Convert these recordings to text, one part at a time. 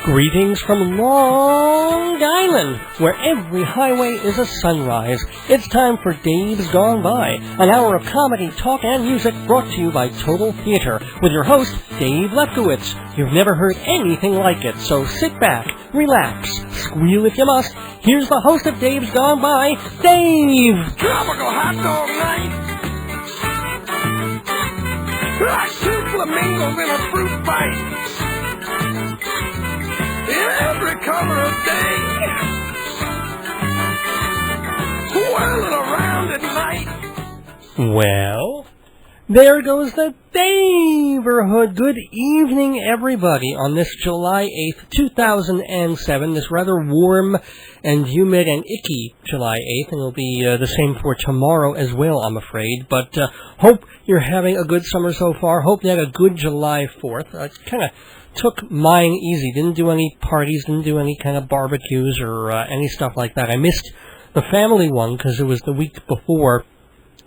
Greetings from Long Island, where every highway is a sunrise. It's time for Dave's Gone By, an hour of comedy, talk, and music brought to you by Total Theater, with your host, Dave Lefkowitz. You've never heard anything like it, so sit back, relax, squeal if you must. Here's the host of Dave's Gone By, Dave! Tropical hot dog night! Like two flamingos in a fruit fight! Every color of day, whirling around at night. Well, there goes the Daverhood. Good evening, everybody, on this July 8th, 2007, this rather warm and humid and icky July 8th, and it'll be the same for tomorrow as well, I'm afraid. But hope you're having a good summer so far. Hope you had a good July 4th. Kind of took mine easy. Didn't do any parties, didn't do any kind of barbecues or any stuff like that. I missed the family one because it was the week before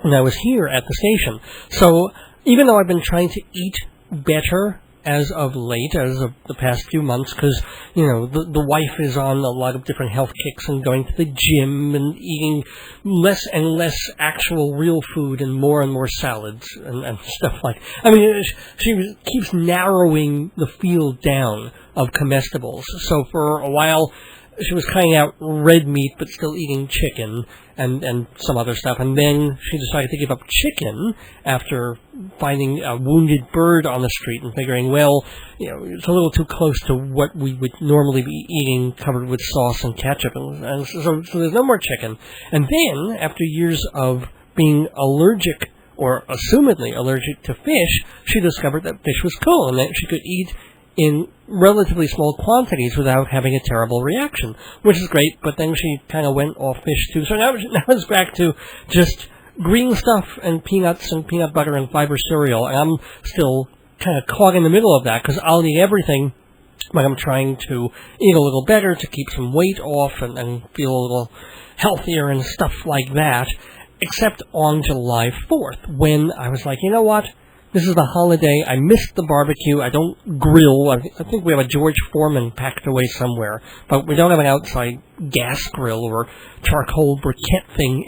when I was here at the station. So even though I've been trying to eat better as of late, as of the past few months, because, you know, the wife is on a lot of different health kicks and going to the gym and eating less and less actual real food and more salads and stuff like. I mean, she keeps narrowing the field down of comestibles. So for a while, she was cutting out red meat but still eating chicken and some other stuff. And then she decided to give up chicken after finding a wounded bird on the street and figuring, well, you know, it's a little too close to what we would normally be eating, covered with sauce and ketchup. And so there's no more chicken. And then, after years of being allergic, or assumedly allergic to fish, she discovered that fish was cool and that she could eat in relatively small quantities without having a terrible reaction, which is great, but then she kind of went off fish too. So now it's back to just green stuff and peanuts and peanut butter and fiber cereal, and I'm still kind of caught in the middle of that because I'll eat everything, but I'm trying to eat a little better to keep some weight off and feel a little healthier and stuff like that, except on July 4th, when I was like, you know what? This is the holiday. I missed the barbecue. I don't grill. I think we have a George Foreman packed away somewhere, but we don't have an outside gas grill or charcoal briquette thing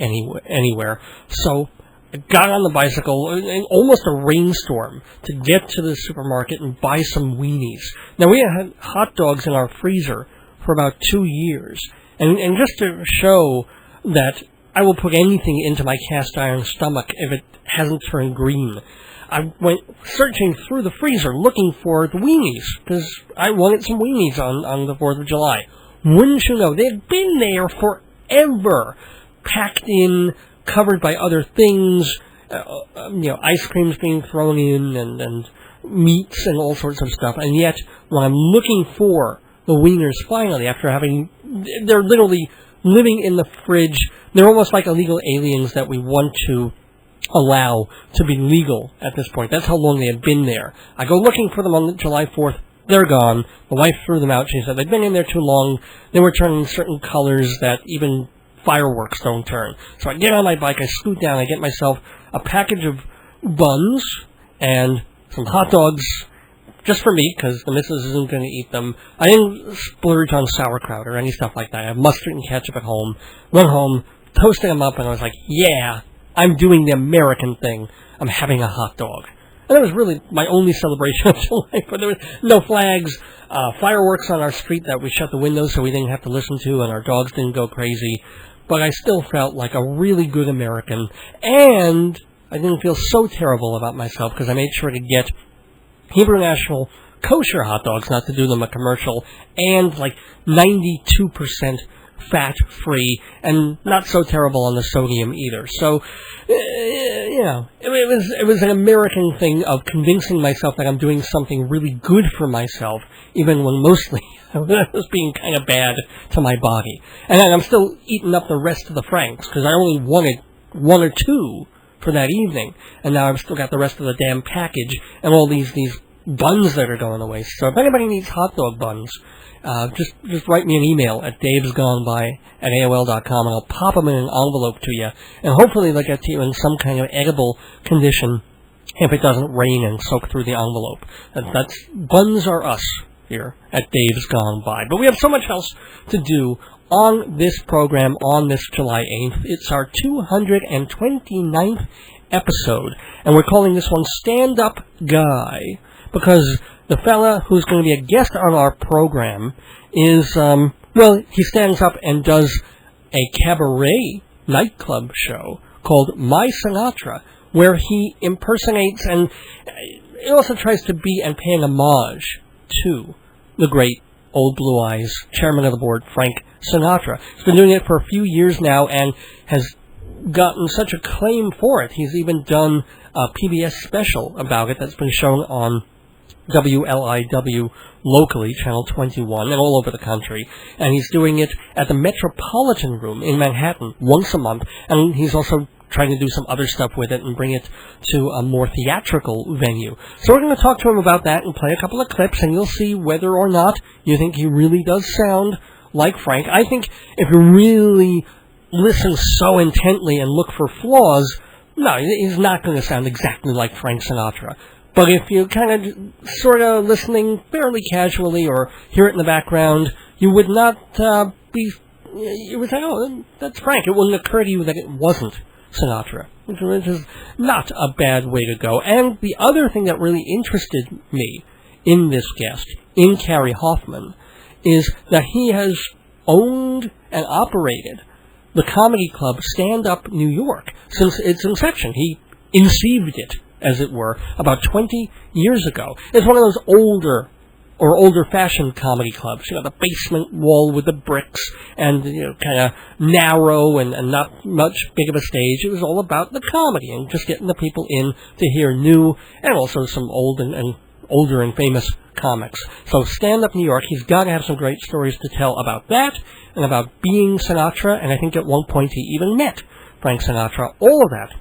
anywhere. So I got on the bicycle in almost a rainstorm to get to the supermarket and buy some weenies. Now, we had hot dogs in our freezer for about 2 years, and just to show that I will put anything into my cast iron stomach if it hasn't turned green, I went searching through the freezer looking for the weenies, because I wanted some weenies on the 4th of July. Wouldn't you know, they'd been there forever, packed in, covered by other things, ice creams being thrown in, and meats and all sorts of stuff, and yet, when I'm looking for the wieners finally, they're literally living in the fridge. They're almost like illegal aliens that we want to allow to be legal at this point. That's how long they have been there. I go looking for them on July 4th. They're gone. The wife threw them out. She said they've been in there too long. They were turning certain colors that even fireworks don't turn. So I get on my bike, I scoot down, I get myself a package of buns and some hot dogs just for me, because the missus isn't going to eat them. I didn't splurge on sauerkraut or any stuff like that. I have mustard and ketchup at home. Went home, toasted them up, and I was like, yeah, I'm doing the American thing. I'm having a hot dog. And that was really my only celebration of July. But there was no flags, fireworks on our street that we shut the windows so we didn't have to listen to, and our dogs didn't go crazy. But I still felt like a really good American. And I didn't feel so terrible about myself because I made sure to get Hebrew National kosher hot dogs, not to do them a commercial, and like 92% fat-free, and not so terrible on the sodium either. So, it was an American thing of convincing myself that I'm doing something really good for myself, even when mostly I was being kind of bad to my body. And I'm still eating up the rest of the Franks, because I only wanted one or two for that evening, and now I've still got the rest of the damn package, and all these buns that are going to waste. So if anybody needs hot dog buns, just write me an email at davesgoneby@aol.com, and I'll pop them in an envelope to you, and hopefully they'll get to you in some kind of edible condition if it doesn't rain and soak through the envelope. Buns are us. here at Dave's Gone By. But we have so much else to do on this program on this July 8th. It's our 229th episode, and we're calling this one Stand Up Guy, because the fella who's going to be a guest on our program is, he stands up and does a cabaret nightclub show called My Sinatra, where he impersonates and he also tries to be and pay an homage to the great Old Blue Eyes chairman of the board, Frank Sinatra. He's been doing it for a few years now and has gotten such acclaim for it. He's even done a PBS special about it that's been shown on WLIW locally, Channel 21, and all over the country. And he's doing it at the Metropolitan Room in Manhattan once a month. And he's also trying to do some other stuff with it and bring it to a more theatrical venue. So we're going to talk to him about that and play a couple of clips, and you'll see whether or not you think he really does sound like Frank. I think if you really listen so intently and look for flaws, no, he's not going to sound exactly like Frank Sinatra. But if you kind of sort of listening fairly casually or hear it in the background, you would not you would say, oh, that's Frank. It wouldn't occur to you that it wasn't Sinatra, which is not a bad way to go. And the other thing that really interested me in this guest, in Cary Hoffman, is that he has owned and operated the comedy club Stand Up New York since its inception. He inceived it, as it were, about 20 years ago. It's one of those older-fashioned comedy clubs. You know, the basement wall with the bricks and, kind of narrow and not much big of a stage. It was all about the comedy and just getting the people in to hear new and also some old and older and famous comics. So Stand Up New York, he's got to have some great stories to tell about that and about being Sinatra, and I think at one point he even met Frank Sinatra. All of that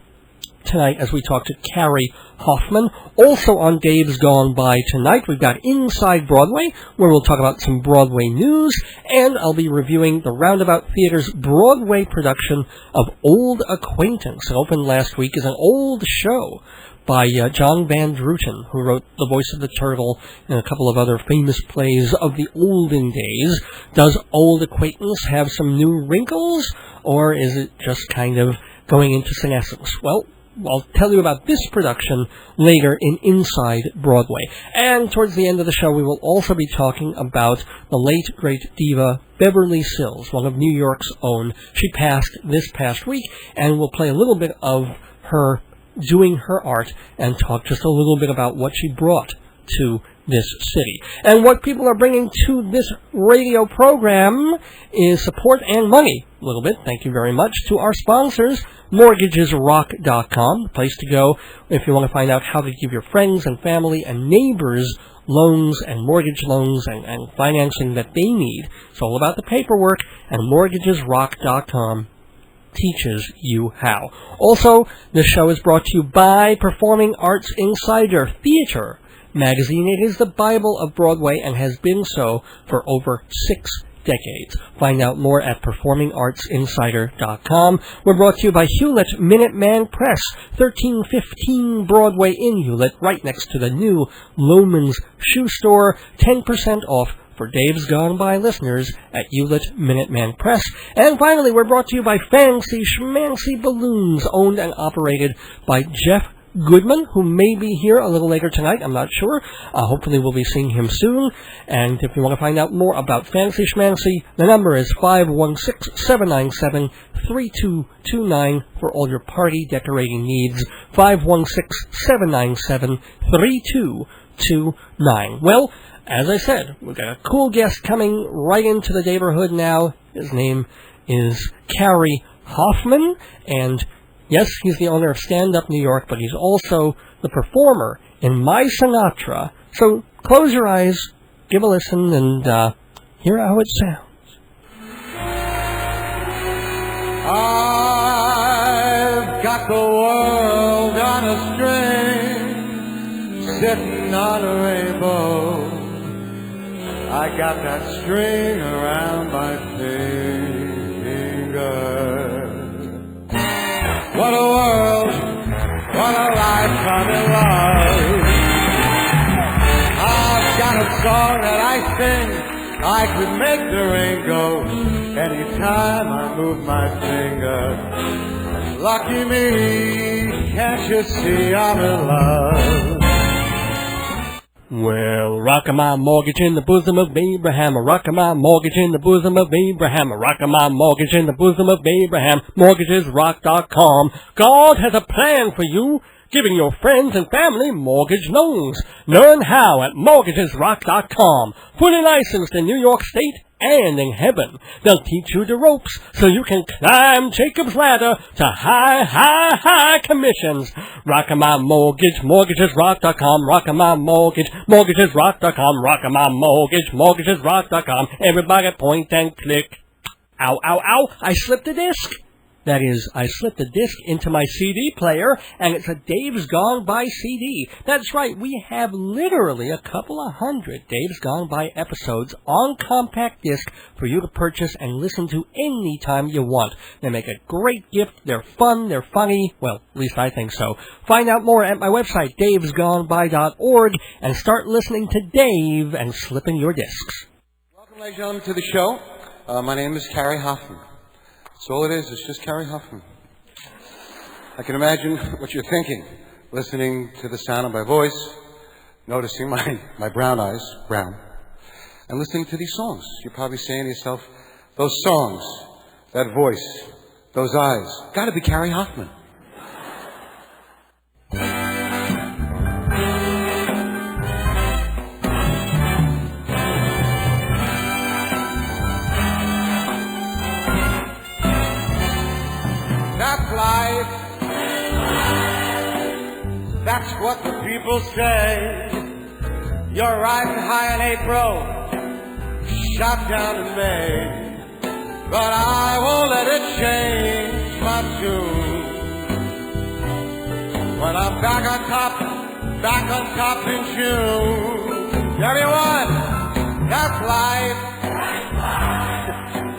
tonight as we talk to Cary Hoffman. Also on Dave's Gone By tonight, we've got Inside Broadway, where we'll talk about some Broadway news, and I'll be reviewing the Roundabout Theater's Broadway production of Old Acquaintance. It opened last week as an old show by John Van Druten, who wrote The Voice of the Turtle and a couple of other famous plays of the olden days. Does Old Acquaintance have some new wrinkles, or is it just kind of going into senescence? Well, I'll tell you about this production later in Inside Broadway. And towards the end of the show, we will also be talking about the late, great diva Beverly Sills, one of New York's own. She passed this past week, and we'll play a little bit of her doing her art and talk just a little bit about what she brought to this city. And what people are bringing to this radio program is support and money. A little bit, thank you very much, to our sponsors, MortgagesRock.com, the place to go if you want to find out how to give your friends and family and neighbors loans and mortgage loans and financing that they need. It's all about the paperwork, and MortgagesRock.com teaches you how. Also, this show is brought to you by Performing Arts Insider Theater magazine. It is the Bible of Broadway and has been so for over 6 decades. Find out more at performingartsinsider.com. We're brought to you by Hewlett Minuteman Press, 1315 Broadway in Hewlett, right next to the new Loman's Shoe Store. 10% off for Dave's Gone By listeners at Hewlett Minuteman Press. And finally, we're brought to you by Fancy Schmancy Balloons, owned and operated by Jeff Goodman, who may be here a little later tonight. I'm not sure. Hopefully we'll be seeing him soon. And if you want to find out more about Fancy Schmancy, the number is 516-797-3229 for all your party decorating needs. 516-797-3229. Well, as I said, we've got a cool guest coming right into the neighborhood now. His name is Cary Hoffman, and yes, he's the owner of Stand Up New York, but he's also the performer in My Sinatra. So close your eyes, give a listen, and hear how it sounds. I've got the world on a string, sitting on a rainbow. I got that string around my finger. What a world, what a lifetime in love. I've got a song that I sing, I could make the rain go anytime I move my finger. Lucky me, can't you see I'm in love? Well, rockin' my mortgage in the bosom of Abraham, rockin' my mortgage in the bosom of Abraham, rockin' my mortgage in the bosom of Abraham, mortgagesrock.com. God has a plan for you, giving your friends and family mortgage loans. Learn how at mortgagesrock.com. Fully licensed in New York State and in heaven. They'll teach you the ropes so you can climb Jacob's ladder to high, high, high commissions. Rockin' my mortgage, mortgagesrock.com. Rockin' my mortgage, mortgagesrock.com. Rockin' my mortgage, mortgagesrock.com. Everybody point and click. Ow, ow, ow, I slipped a disc. That is, I slipped a disc into my CD player, and it's a Dave's Gone By CD. That's right, we have literally a couple of hundred Dave's Gone By episodes on compact disc for you to purchase and listen to any time you want. They make a great gift, they're fun, they're funny, well, at least I think so. Find out more at my website, davesgoneby.org, and start listening to Dave and slipping your discs. Welcome, ladies and gentlemen, to the show. My name is Cary Hoffman. That's all it is. It's just Cary Hoffman. I can imagine what you're thinking, listening to the sound of my voice, noticing my brown eyes, brown, and listening to these songs. You're probably saying to yourself, those songs, that voice, those eyes, got to be Cary Hoffman. That's life. That's what the people say. You're riding high in April, shot down in May. But I won't let it change my tune. When I'm back on top in June. Everyone, that's life.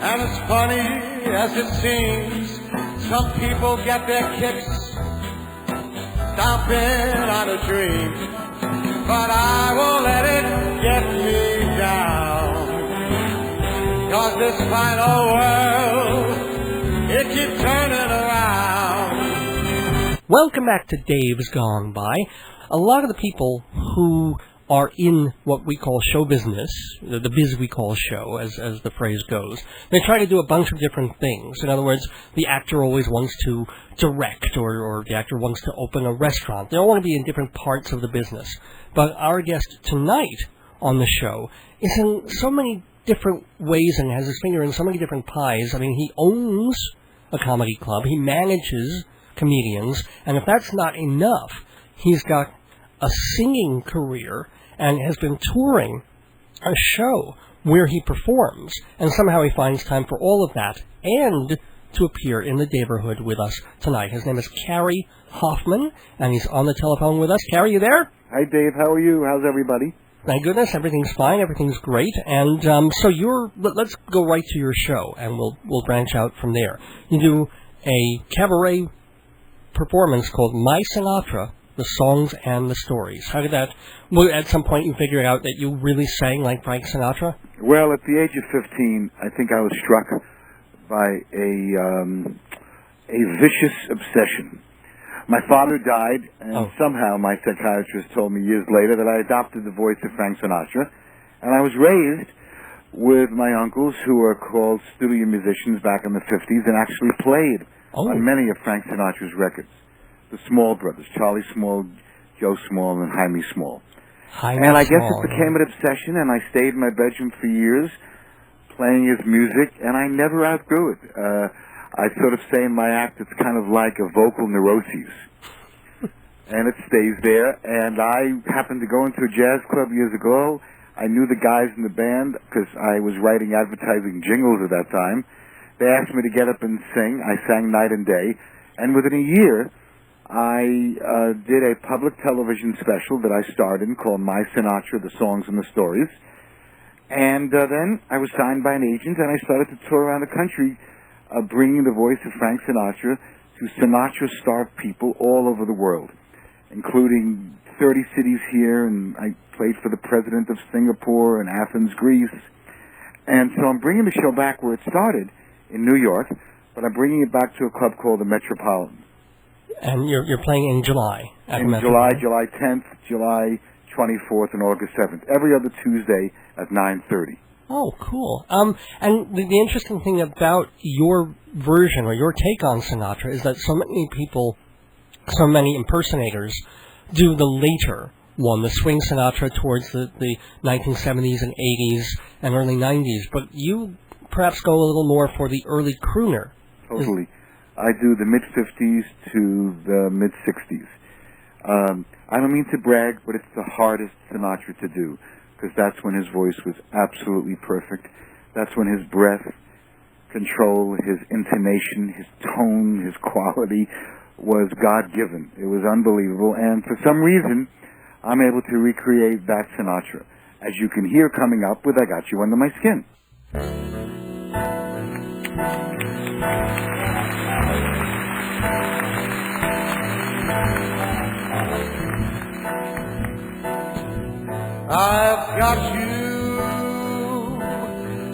And as funny as it seems, some people get their kicks stomping on a dream, but I won't let it get me down. 'Cause this fine old world, it keeps turning around. Welcome back to Dave's Gone By. A lot of the people who are in what we call show business, the biz we call show, as the phrase goes, they try to do a bunch of different things. In other words, the actor always wants to direct, or the actor wants to open a restaurant. They all want to be in different parts of the business. But our guest tonight on the show is in so many different ways and has his finger in so many different pies. I mean, he owns a comedy club, he manages comedians, and if that's not enough, he's got a singing career and has been touring a show where he performs, and somehow he finds time for all of that and to appear in the Daverhood with us tonight. His name is Cary Hoffman, and he's on the telephone with us. Cary, you there? Hi, Dave. How are you? How's everybody? Thank goodness, everything's fine, everything's great, and so let's go right to your show, and we'll branch out from there. You do a cabaret performance called My Sinatra, The Songs and the Stories. How did that... Well, at some point you figured out that you really sang like Frank Sinatra? Well, at the age of 15, I think I was struck by a vicious obsession. My father died, and somehow my psychiatrist told me years later that I adopted the voice of Frank Sinatra, and I was raised with my uncles, who were called studio musicians back in the 50s, and actually played on many of Frank Sinatra's records. The Small Brothers, Charlie Small, Joe Small, and Jaime Small. And I guess it became an obsession, and I stayed in my bedroom for years playing his music, and I never outgrew it. I sort of say in my act it's kind of like a vocal neuroses. And it stays there. And I happened to go into a jazz club years ago. I knew the guys in the band because I was writing advertising jingles at that time. They asked me to get up and sing. I sang night and day. And within a year, I did a public television special that I starred in called My Sinatra, The Songs and the Stories. And then I was signed by an agent, and I started to tour around the country bringing the voice of Frank Sinatra to Sinatra-starved people all over the world, including 30 cities here, and I played for the president of Singapore and Athens, Greece. And so I'm bringing the show back where it started in New York, but I'm bringing it back to a club called the Metropolitan. And you're playing in July? In July 10th, July 24th, and August 7th. Every other Tuesday at 9:30. Oh, cool. And the interesting thing about your version or your take on Sinatra is that so many people, so many impersonators, do the later one, the swing Sinatra towards the 1970s and 80s and early 90s. But you perhaps go a little more for the early crooner. Totally. I do the mid-50s to the mid-60s. I don't mean to brag, but it's the hardest Sinatra to do, because that's when his voice was absolutely perfect. That's when his breath control, his intonation, his tone, his quality was God-given. It was unbelievable, and for some reason, I'm able to recreate that Sinatra, as you can hear coming up with I Got You Under My Skin. I've got you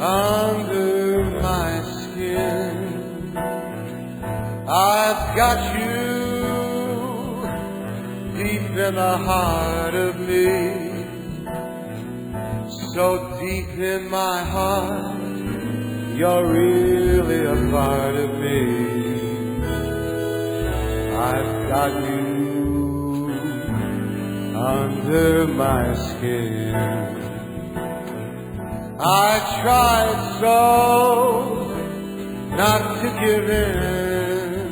under my skin. I've got you deep in the heart of me. So deep in my heart, you're really a part of me. I've got you under my skin. I tried so not to give in.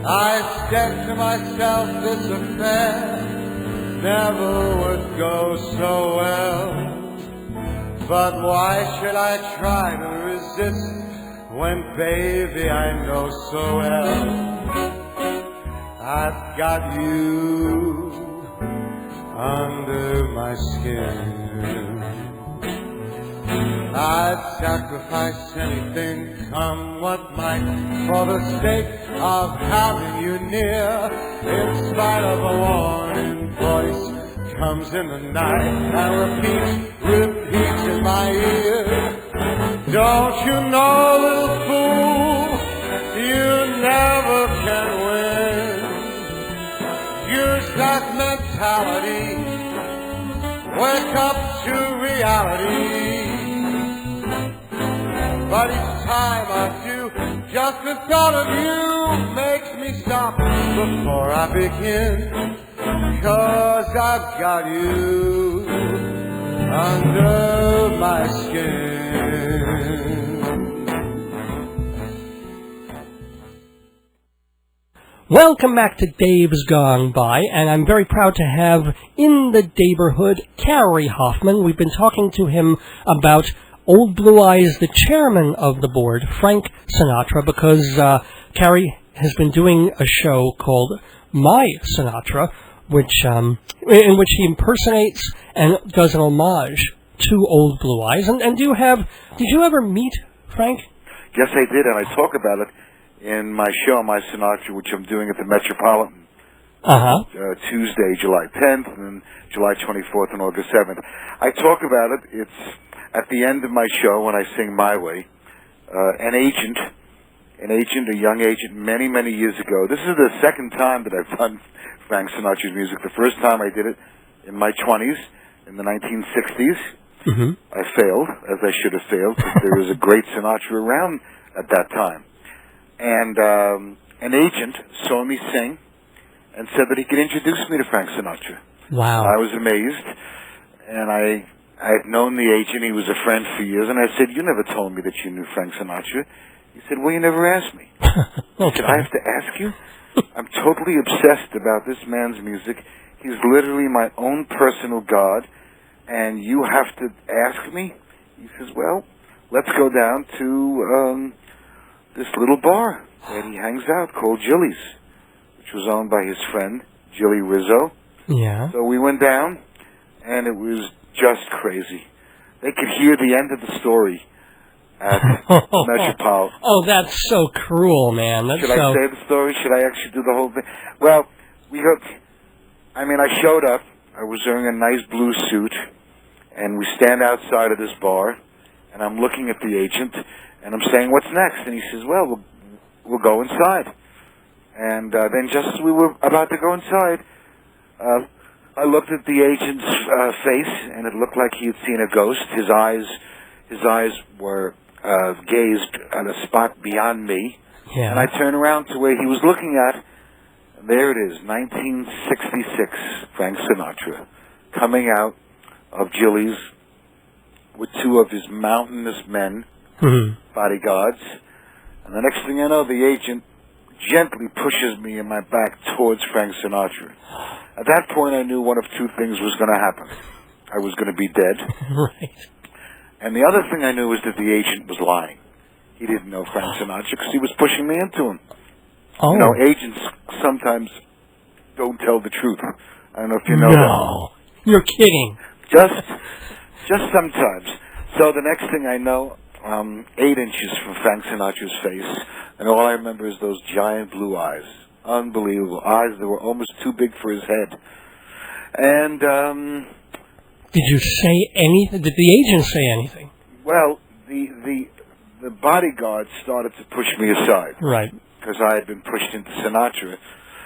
I said to myself this affair never would go so well. But why should I try to resist when, baby, I know so well I've got you under my skin. I'd sacrifice anything, come what might, for the sake of having you near. In spite of a warning voice comes in the night and repeats in my ear. Don't you know, little fool, you never can win. Use that mentality. Wake up to reality. But each time I do, just the thought of you makes me stop before I begin. 'Cause I've got you under my skin. Welcome back to Dave's Gone By, and I'm very proud to have in the neighborhood Cary Hoffman. We've been talking to him about Old Blue Eyes, the chairman of the board, Frank Sinatra, because Cary has been doing a show called My Sinatra, which in which he impersonates and does an homage to Old Blue Eyes. And did you ever meet Frank? Yes, I did, and I talk about it in my show, My Sinatra, which I'm doing at the Metropolitan. Tuesday, July 10th, and then July 24th and August 7th. I talk about it. It's at the end of my show when I sing My Way. A young agent, many, many years ago. This is the second time that I've done Frank Sinatra's music. The first time I did it in my 20s, in the 1960s. Mm-hmm. I failed, as I should have failed, because there was a great Sinatra around at that time. And an agent saw me sing and said that he could introduce me to Frank Sinatra. Wow. I was amazed, and I had known the agent. He was a friend for years, and I said, "You never told me that you knew Frank Sinatra." He said, "Well, you never asked me." I said, "I have to ask you? I'm totally obsessed about this man's music. He's literally my own personal god, and you have to ask me?" He says, "Well, let's go down to this little bar that he hangs out called Jilly's, which was owned by his friend, Jilly Rizzo." Yeah. So we went down, and it was just crazy. They could hear the end of the story at Metropolitan. Oh, that's so cruel, man. Should I say the story? Should I actually do the whole thing? Well, I showed up. I was wearing a nice blue suit, and we stand outside of this bar, and I'm looking at the agent, and I'm saying, "What's next?" And he says, "Well, we'll go inside." And then just as we were about to go inside, I looked at the agent's face, and it looked like he had seen a ghost. His eyes were gazed at a spot beyond me. Yeah. And I turned around to where he was looking at, and there it is, 1966, Frank Sinatra, coming out of Gillies with two of his mountainous men, bodyguards. And the next thing I know, the agent gently pushes me in my back towards Frank Sinatra. At that point, I knew one of two things was going to happen. I was going to be dead. Right. And the other thing I knew was that the agent was lying. He didn't know Frank Sinatra because he was pushing me into him. Oh. You know, agents sometimes don't tell the truth. I don't know if you know that. No. You're kidding. Just sometimes. So the next thing I know, 8 inches from Frank Sinatra's face, and all I remember is those giant blue eyes. Unbelievable. Eyes that were almost too big for his head. And, did you say anything? Did the agent say anything? well, the bodyguard started to push me aside. Right. Because I had been pushed into Sinatra,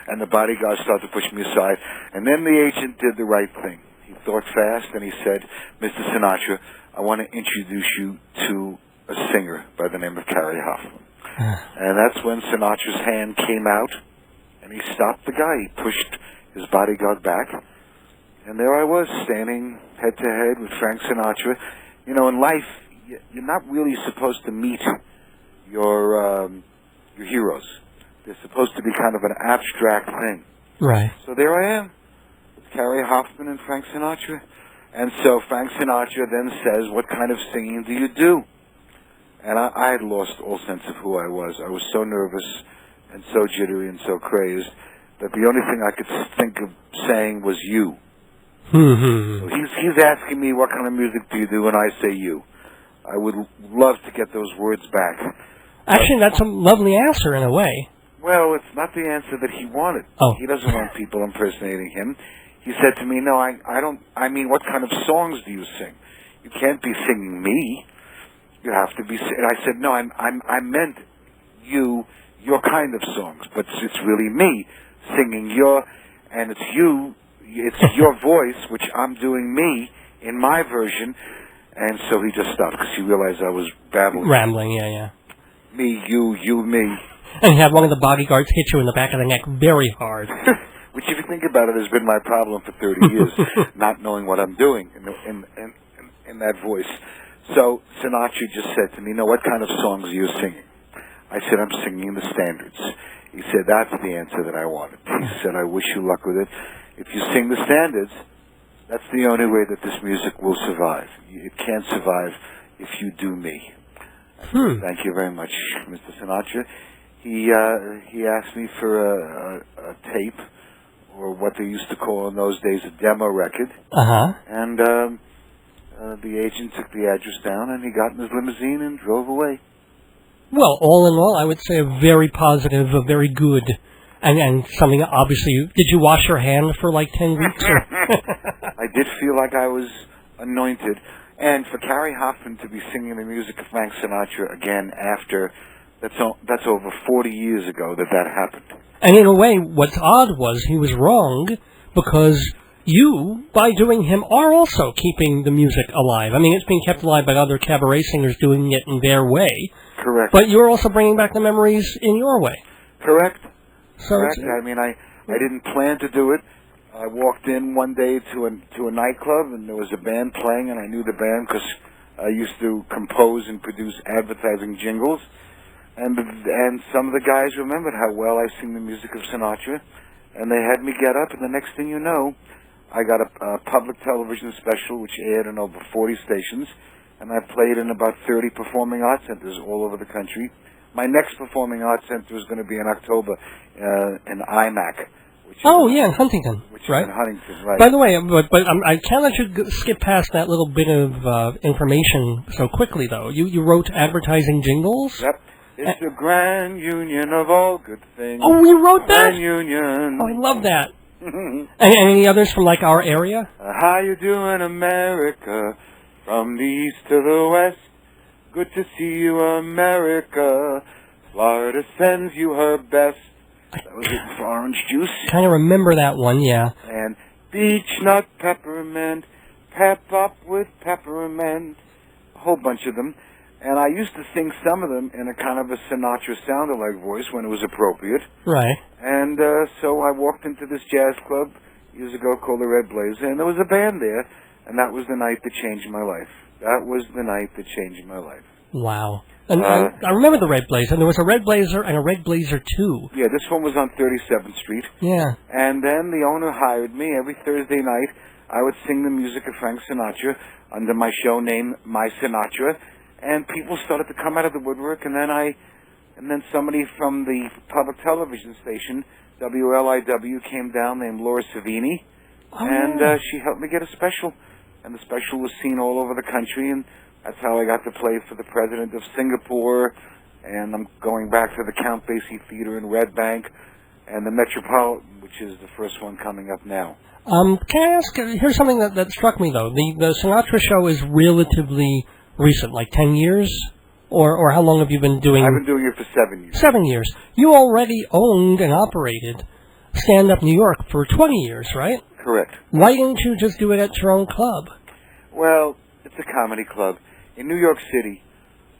and the bodyguard started to push me aside. And then the agent did the right thing. He thought fast, and he said, "Mr. Sinatra, I want to introduce you to a singer by the name of Cary Hoffman." And that's when Sinatra's hand came out, and he stopped the guy. He pushed his bodyguard back, and there I was, standing head-to-head with Frank Sinatra. You know, in life, you're not really supposed to meet your heroes. They're supposed to be kind of an abstract thing. Right. So there I am, with Cary Hoffman and Frank Sinatra. And so Frank Sinatra then says, "What kind of singing do you do?" And I had lost all sense of who I was. I was so nervous and so jittery and so crazed that the only thing I could think of saying was "you." So he's asking me, "What kind of music do you do?" And I say "you." I would love to get those words back. Actually, that's a lovely answer in a way. Well, it's not the answer that he wanted. Oh. He doesn't want people impersonating him. He said to me, "No, I don't. I mean, what kind of songs do you sing? You can't be singing me. You have to be." And I said, "No, I meant your kind of songs, but it's really me singing and it's you. It's your voice, which I'm doing me in my version." And so he just stopped because he realized I was babbling. Rambling, yeah. Me, you, me. And you have one of the bodyguards hit you in the back of the neck very hard. Which, if you think about it, has been my problem for 30 years, not knowing what I'm doing in that voice. So Sinatra just said to me, "No, what kind of songs are you singing?" I said, "I'm singing the standards." He said, "That's the answer that I wanted." He said, "I wish you luck with it. If you sing the standards, that's the only way that this music will survive. It can't survive if you do me." Thank you very much, Mr. Sinatra. He asked me for a tape, or what they used to call in those days a demo record. And the agent took the address down, and he got in his limousine and drove away. Well, all in all, I would say a very positive, a very good, and something obviously. Did you wash your hand for like 10 weeks? Or? I did feel like I was anointed. And for Cary Hoffman to be singing the music of Frank Sinatra again after, that's over 40 years ago that happened. And in a way, what's odd was he was wrong, because you, by doing him, are also keeping the music alive. I mean, it's being kept alive by other cabaret singers doing it in their way. Correct. But you're also bringing back the memories in your way. Correct. So Correct. I mean, I didn't plan to do it. I walked in one day to a nightclub, and there was a band playing, and I knew the band because I used to compose and produce advertising jingles. And some of the guys remembered how well I sing the music of Sinatra, and they had me get up, and the next thing you know, I got a public television special which aired in over 40 stations, and I played in about 30 performing arts centers all over the country. My next performing arts center is going to be in October in IMAC. In Huntington, which right? Is in Huntington, right. By the way, but I can't let you skip past that little bit of information so quickly, though. You wrote advertising jingles? Yep. It's the grand union of all good things. Oh, you wrote that? Grand union. Oh, I love that. And any others from, like, our area? How you doing, America? From the east to the west. Good to see you, America. Florida sends you her best. That was it for orange juice. Kind of remember that one, yeah. And beech nut peppermint, pep up with peppermint. A whole bunch of them. And I used to sing some of them in a kind of a Sinatra sound-alike voice when it was appropriate. Right. And so I walked into this jazz club years ago called the Red Blazer, and there was a band there, and that was the night that changed my life. That was the night that changed my life. Wow. And I remember the Red Blazer. There was a Red Blazer and a Red Blazer 2. Yeah, this one was on 37th Street. Yeah. And then the owner hired me. Every Thursday night, I would sing the music of Frank Sinatra under my show name, My Sinatra. And people started to come out of the woodwork, and then somebody from the public television station, WLIW, came down named Laura Savini, and she helped me get a special. And the special was seen all over the country, and that's how I got to play for the president of Singapore, and I'm going back to the Count Basie Theater in Red Bank, and the Metropolitan, which is the first one coming up now. Can I ask, here's something that struck me, though. The Sinatra show is relatively recent, like 10 years? Or how long have you been doing... I've been doing it for 7 years. 7 years. You already owned and operated Stand Up New York for 20 years, right? Correct. Why didn't you just do it at your own club? Well, it's a comedy club. In New York City,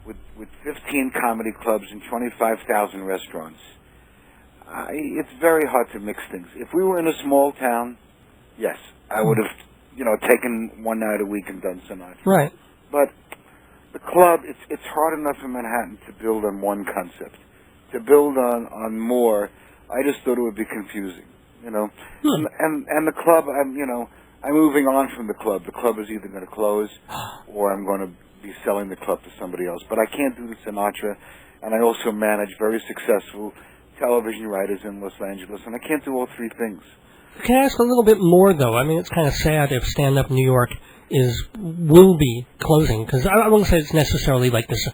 with 15 comedy clubs and 25,000 restaurants, it's very hard to mix things. If we were in a small town, yes, I would have, taken one night a week and done Sinatra. Right. But the club, it's hard enough in Manhattan to build on one concept. To build on more, I just thought it would be confusing, And the club, I'm moving on from the club. The club is either going to close or I'm going to be selling the club to somebody else. But I can't do the Sinatra, and I also manage very successful television writers in Los Angeles, and I can't do all three things. Can I ask a little bit more, though? I mean, it's kind of sad if Stand Up New York will be closing, because I wouldn't say it's necessarily like this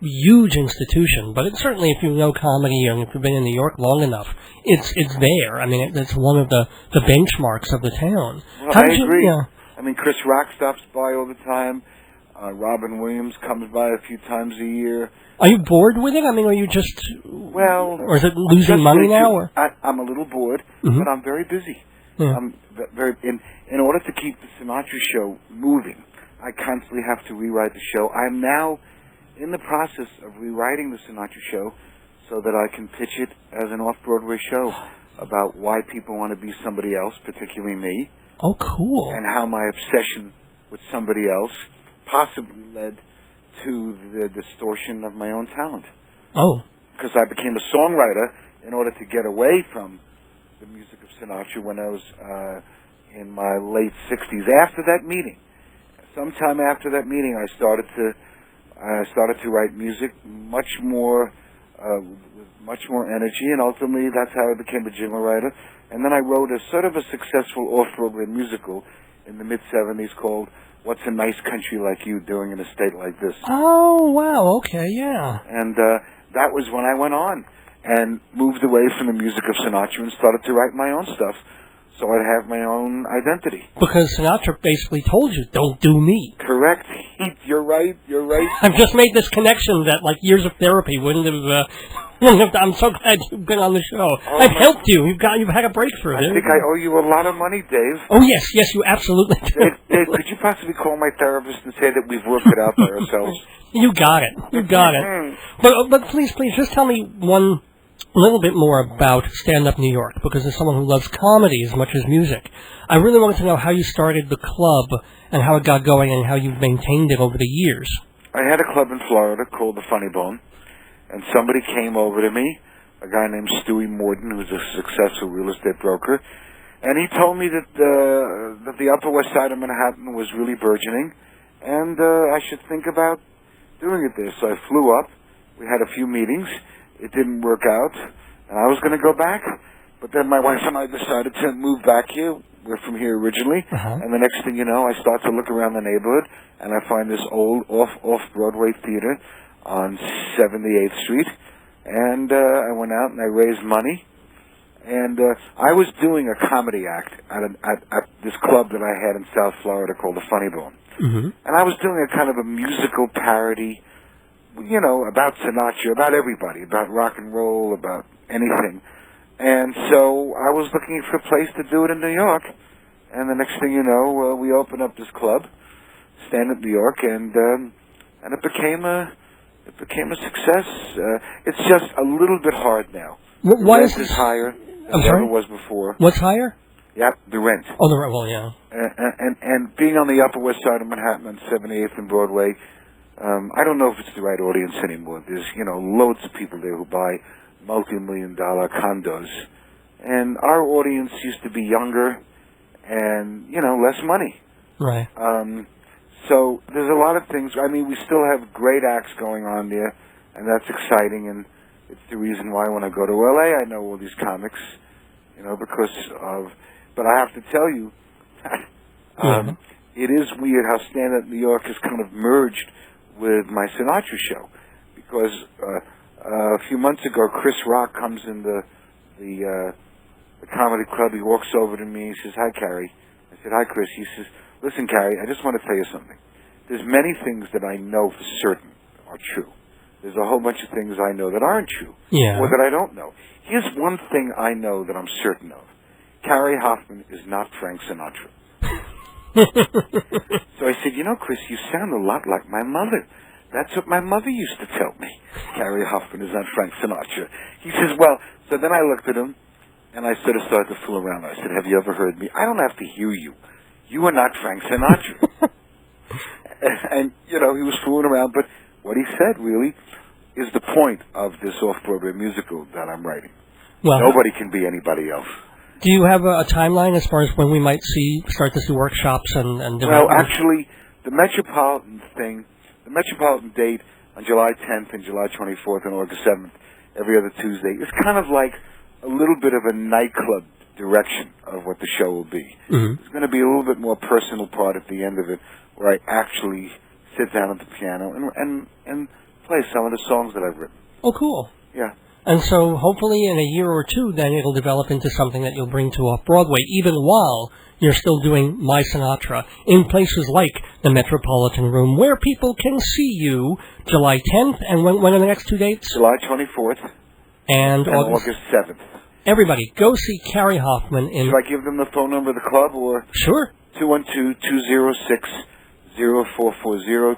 huge institution, but it's certainly, if you know comedy and if you've been in New York long enough, it's there. I mean, it's one of the benchmarks of the town. Well, I agree. I mean, Chris Rock stops by all the time. Robin Williams comes by a few times a year. Are you bored with it? I mean, are you just... Well... Or is it losing money now? Or? I'm a little bored, but I'm very busy. Yeah. I'm very... In order to keep the Sinatra show moving, I constantly have to rewrite the show. I'm now in the process of rewriting the Sinatra show so that I can pitch it as an off-Broadway show about why people want to be somebody else, particularly me. Oh, cool. And how my obsession with somebody else possibly led to the distortion of my own talent. Oh. Because I became a songwriter in order to get away from the music of Sinatra when I was in my late 60s. After that meeting, sometime after that meeting, I started to write music much more with much more energy, and ultimately that's how I became a jingle writer. And then I wrote a sort of a successful off-Broadway musical in the mid-'70s called What's a Nice Country Like You Doing in a State Like This? Oh, wow, okay, yeah. And that was when I went on and moved away from the music of Sinatra and started to write my own stuff so I'd have my own identity. Because Sinatra basically told you, don't do me. Correct. You're right. I've just made this connection that, like, years of therapy wouldn't have... I'm so glad you've been on the show. I've helped you. You've had a breakthrough. I think I owe you a lot of money, Dave. Oh, yes, you absolutely do. Dave, could you possibly call my therapist and say that we've worked it out by ourselves? You got it. But please, just tell me a little bit more about Stand Up New York, because as someone who loves comedy as much as music, I really wanted to know how you started the club and how it got going and how you've maintained it over the years. I had a club in Florida called the Funny Bone, and somebody came over to me, a guy named Stewie Morden, who's a successful real estate broker, and he told me that the Upper West Side of Manhattan was really burgeoning, and I should think about doing it there. So I flew up. We had a few meetings. It didn't work out, and I was going to go back, but then my wife and I decided to move back here. We're from here originally, and the next thing you know, I start to look around the neighborhood, and I find this old off-Broadway theater on 78th Street, and I went out and I raised money, And I was doing a comedy act at this club that I had in South Florida called the Funny Bone. Mm-hmm. And I was doing a kind of a musical parody, you know, about Sinatra, about everybody, about rock and roll, about anything. And so I was looking for a place to do it in New York. And the next thing you know, we opened up this club, Stand Up New York, and it became a success. It's just a little bit hard now. Why the rent is higher than it ever was before. What's higher? Yep, the rent. Oh, the rent. Well, yeah. And being on the Upper West Side of Manhattan on 78th and Broadway, I don't know if it's the right audience anymore. There's, you know, loads of people there who buy multi-million-dollar condos, and our audience used to be younger and, you know, less money. Right. So there's a lot of things. I mean, we still have great acts going on there, and that's exciting, and it's the reason why when I go to L.A., I know all these comics, you know, because of... But I have to tell you, it is weird how Stand Up New York has kind of merged with my Sinatra show, because a few months ago, Chris Rock comes in the comedy club. He walks over to me. He says, "Hi, Cary." I said, "Hi, Chris." He says, "Listen, Cary, I just want to tell you something. There's many things that I know for certain are true. There's a whole bunch of things I know that aren't true, or that I don't know. Here's one thing I know that I'm certain of. Cary Hoffman is not Frank Sinatra." So I said, "You know, Chris, you sound a lot like my mother. That's what my mother used to tell me. Cary Hoffman is not Frank Sinatra." He says, "Well," so then I looked at him, and I sort of started to fool around. I said, "Have you ever heard me? I don't have to hear you. You are not Frank Sinatra." And, you know, he was fooling around, but what he said really is the point of this off-Broadway musical that I'm writing. Well, nobody can be anybody else. Do you have a timeline as far as when we might start to see workshops and Well, actually, the Metropolitan date on July 10th and July 24th and August 7th, every other Tuesday, is kind of like a little bit of a nightclub direction of what the show will be. Mm-hmm. There's going to be a little bit more personal part at the end of it, where I actually sit down at the piano and play some of the songs that I've written. Oh, cool. Yeah. And so hopefully in a year or two, then it'll develop into something that you'll bring to off-Broadway, even while you're still doing My Sinatra in places like the Metropolitan Room, where people can see you July 10th, and when are the next two dates? July 24th and August 7th. Everybody, go see Cary Hoffman in... Should I give them the phone number of the club, or... Sure. 212-206-0440,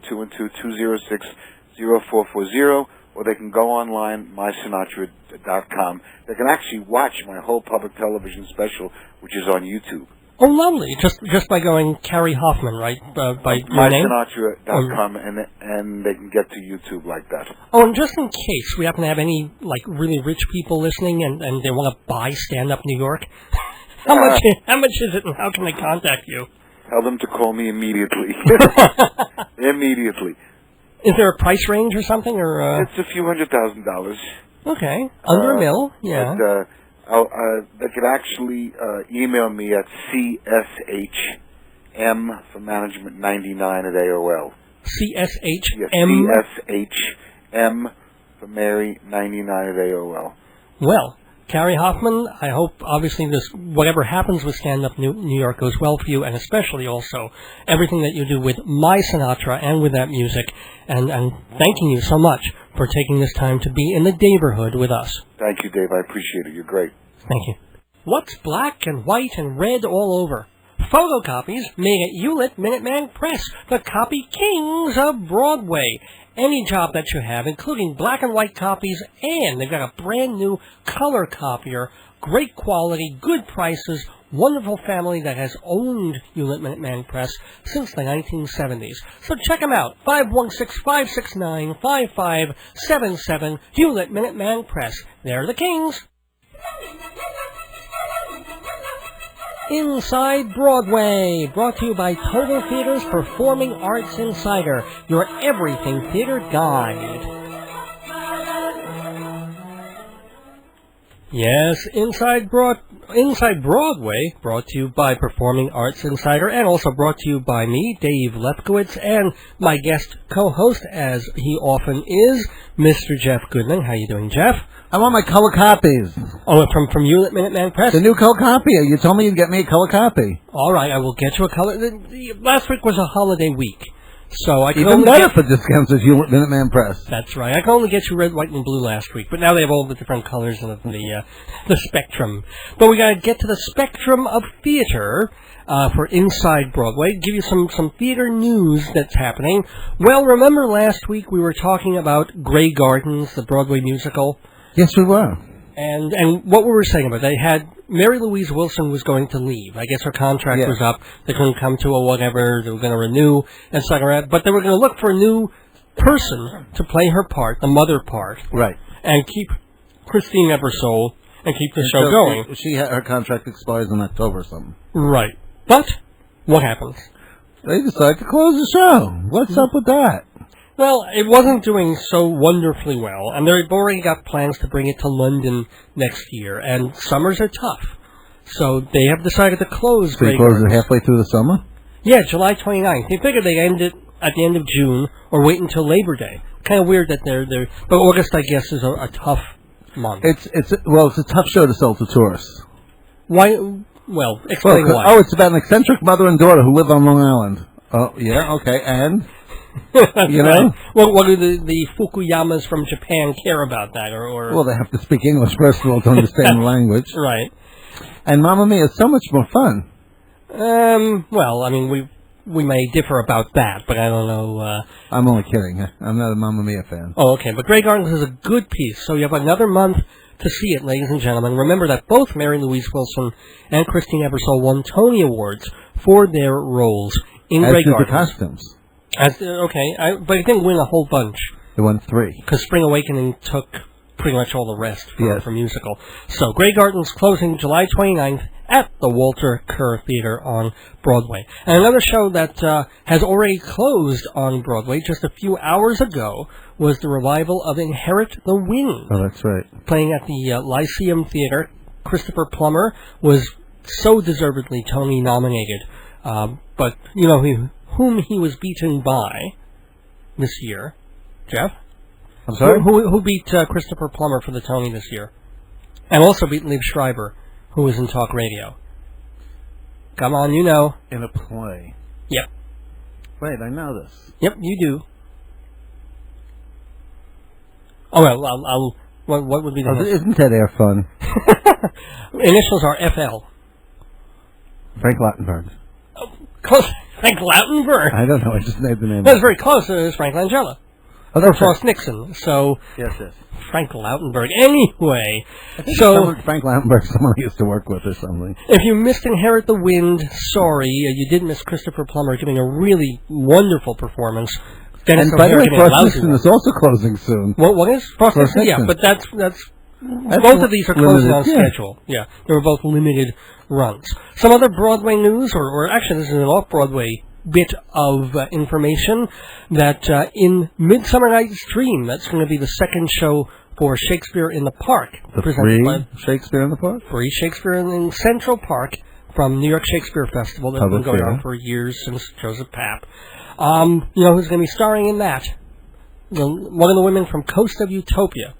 212-206-0440, or they can go online, mysinatra.com. They can actually watch my whole public television special, which is on YouTube. Oh, lovely. Just by going Cary Hoffman, right? By my name? mysinatra.com, and they can get to YouTube like that. Oh, and just in case we happen to have any, like, really rich people listening and they want to buy Stand Up New York, how much is it, and how can they contact you? Tell them to call me immediately. Immediately. Is there a price range or something? Or It's a few $100,000. Okay. Under a mil, yeah. But, they could actually email me at CSHM for management 99 at AOL. CSHM? Yes, CSHM for Mary 99 at AOL. Well, Cary Hoffman, I hope, obviously, this whatever happens with Stand Up New York goes well for you, and especially also everything that you do with My Sinatra and with that music, and thanking you so much for taking this time to be in the neighborhood with us. Thank you, Dave. I appreciate it. You're great. Thank you. What's black and white and red all over? Photocopies made at Hewlett Minuteman Press, the copy kings of Broadway. Any job that you have, including black and white copies, and they've got a brand new color copier, great quality, good prices, wonderful family that has owned Hewlett Minuteman Press since the 1970s. So check them out, 516-569-5577, Hewlett Minuteman Press. They're the kings. Inside Broadway, brought to you by Total Theater's Performing Arts Insider, your everything theater guide. Yes, Inside Broadway, brought to you by Performing Arts Insider, and also brought to you by me, Dave Lefkowitz, and my guest co-host, as he often is, Mr. Jeff Goodman. How you doing, Jeff? I want my color copies. Oh, from you at Minuteman Press? The new color copy. You told me you'd get me a color copy. All right, I will get you a color. Last week was a holiday week, so I can Even only better get... for discounts if you at Minuteman Press. That's right. I can only get you red, white, and blue last week, but now they have all the different colors of the spectrum. But we got to get to the spectrum of theater for Inside Broadway. Give you some theater news that's happening. Well, remember last week we were talking about Grey Gardens, the Broadway musical. Yes, we were. And what were we saying about it? They had Mary Louise Wilson was going to leave. I guess her contract was up. They couldn't come to a whatever. They were going to renew and stuff like that. But they were going to look for a new person to play her part, the mother part. Right. And keep Christine Ebersole and keep the show going. Her contract expires in October or something. Right. But what happens? They decide to close the show. What's up with that? Well, it wasn't doing so wonderfully well, and they've already got plans to bring it to London next year, and summers are tough. So they have decided to close Grey Gardens. They close it halfway through the summer? Yeah, July 29th. They figured they'd end it at the end of June or wait until Labor Day. Kind of weird that they're but August, I guess, is a tough month. It's a tough show to sell to tourists. Why? Well, explain why. Oh, it's about an eccentric mother and daughter who live on Long Island. Oh, yeah, okay, and? You know? Well, what do the Fukuyamas from Japan care about that? Or Well, they have to speak English, first of all, to understand the language. Right. And Mamma Mia is so much more fun. Well, I mean, we may differ about that, but I don't know. I'm only kidding. I'm not a Mamma Mia fan. Oh, okay. But Grey Gardens is a good piece, so you have another month to see it, ladies and gentlemen. Remember that both Mary Louise Wilson and Christine Ebersole won Tony Awards for their roles in Grey Gardens. The costumes. But it didn't win a whole bunch. It won 3. Because Spring Awakening took pretty much all the rest for musical. So Grey Gardens closing July 29th at the Walter Kerr Theater on Broadway. And another show that has already closed on Broadway just a few hours ago was the revival of Inherit the Wind. Oh, that's right. Playing at the Lyceum Theater. Christopher Plummer was so deservedly Tony nominated. But, you know, whom he was beaten by this year. Jeff? I'm sorry? Who beat Christopher Plummer for the Tony this year? And also beat Liev Schreiber, who was in talk radio. Come on, you know. In a play. Yep. Wait, I know this. Yep, you do. Oh, well, what would be the... Isn't that air fun? Initials are FL. Frank Lautenberg. Oh, close. Frank Lautenberg. I don't know. I just made the name. That was very close. It was Frank Langella. Oh, that's Frost Nixon. So yes. Frank Lautenberg. Anyway, I think Frank Lautenberg, someone I used to work with or something. If you missed Inherit the Wind, sorry, you did miss Christopher Plummer giving a really wonderful performance. And by the way, Frost Nixon is also closing soon. What is Frost Nixon? Yeah, but that's both of these are closing on schedule. Yeah, they were both limited runs. Some other Broadway news, or actually this is an off-Broadway bit of information, that in Midsummer Night's Dream, that's going to be the second show for Shakespeare in the Park. Shakespeare in the Park? Free Shakespeare in Central Park from New York Shakespeare Festival that's been going on for years since Joseph Papp. You know who's going to be starring in that? One of the women from Coast of Utopia.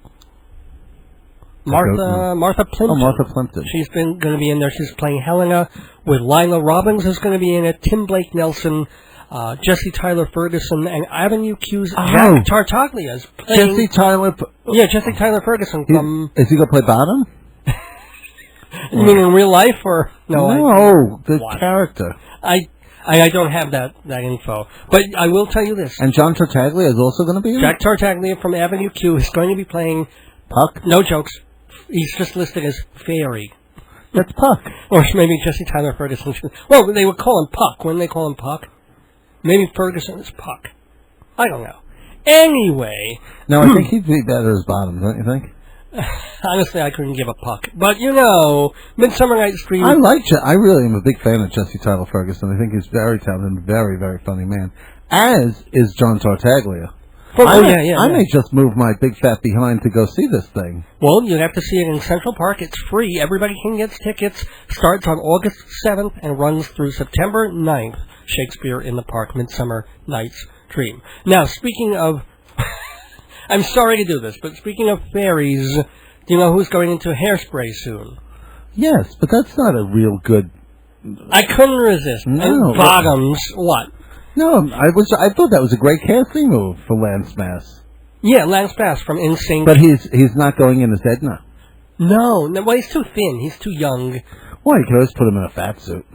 Martha Plimpton. Oh, Martha Plimpton. She's going to be in there. She's playing Helena with Lila Robbins, who's going to be in it. Tim Blake Nelson, Jesse Tyler Ferguson, and Avenue Q's Jack Tartaglia is playing. Jesse Tyler Ferguson from. Is he going to play Bottom? You mean in real life or no? No, the character. I don't have that info, but I will tell you this. And John Tartaglia is also going to be in Jack Tartaglia from Avenue Q is going to be playing Puck. No jokes. He's just listed as Fairy. That's Puck. Or maybe Jesse Tyler Ferguson. Well, they would call him Puck. Wouldn't they call him Puck? Maybe Ferguson is Puck. I don't know. Anyway. No, I think he'd be better as Bottom, don't you think? Honestly, I couldn't give a puck. But, you know, Midsummer Night's Dream... I really am a big fan of Jesse Tyler Ferguson. I think he's very talented and very, very funny man. As is John Tartaglia. I may just move my big fat behind to go see this thing. Well, you have to see it in Central Park. It's free. Everybody can get tickets. Starts on August 7th and runs through September 9th. Shakespeare in the Park, Midsummer Night's Dream. Now, speaking of... I'm sorry to do this, but speaking of fairies, Do you know who's going into Hairspray soon? Yes, but that's not a real good... I couldn't resist. No. And Bottoms, what? No, I thought that was a great casting move for Lance Bass. Yeah, Lance Bass from NSYNC. But he's not going in as Edna. No, well, he's too thin. He's too young. Well, you could always put him in a fat suit.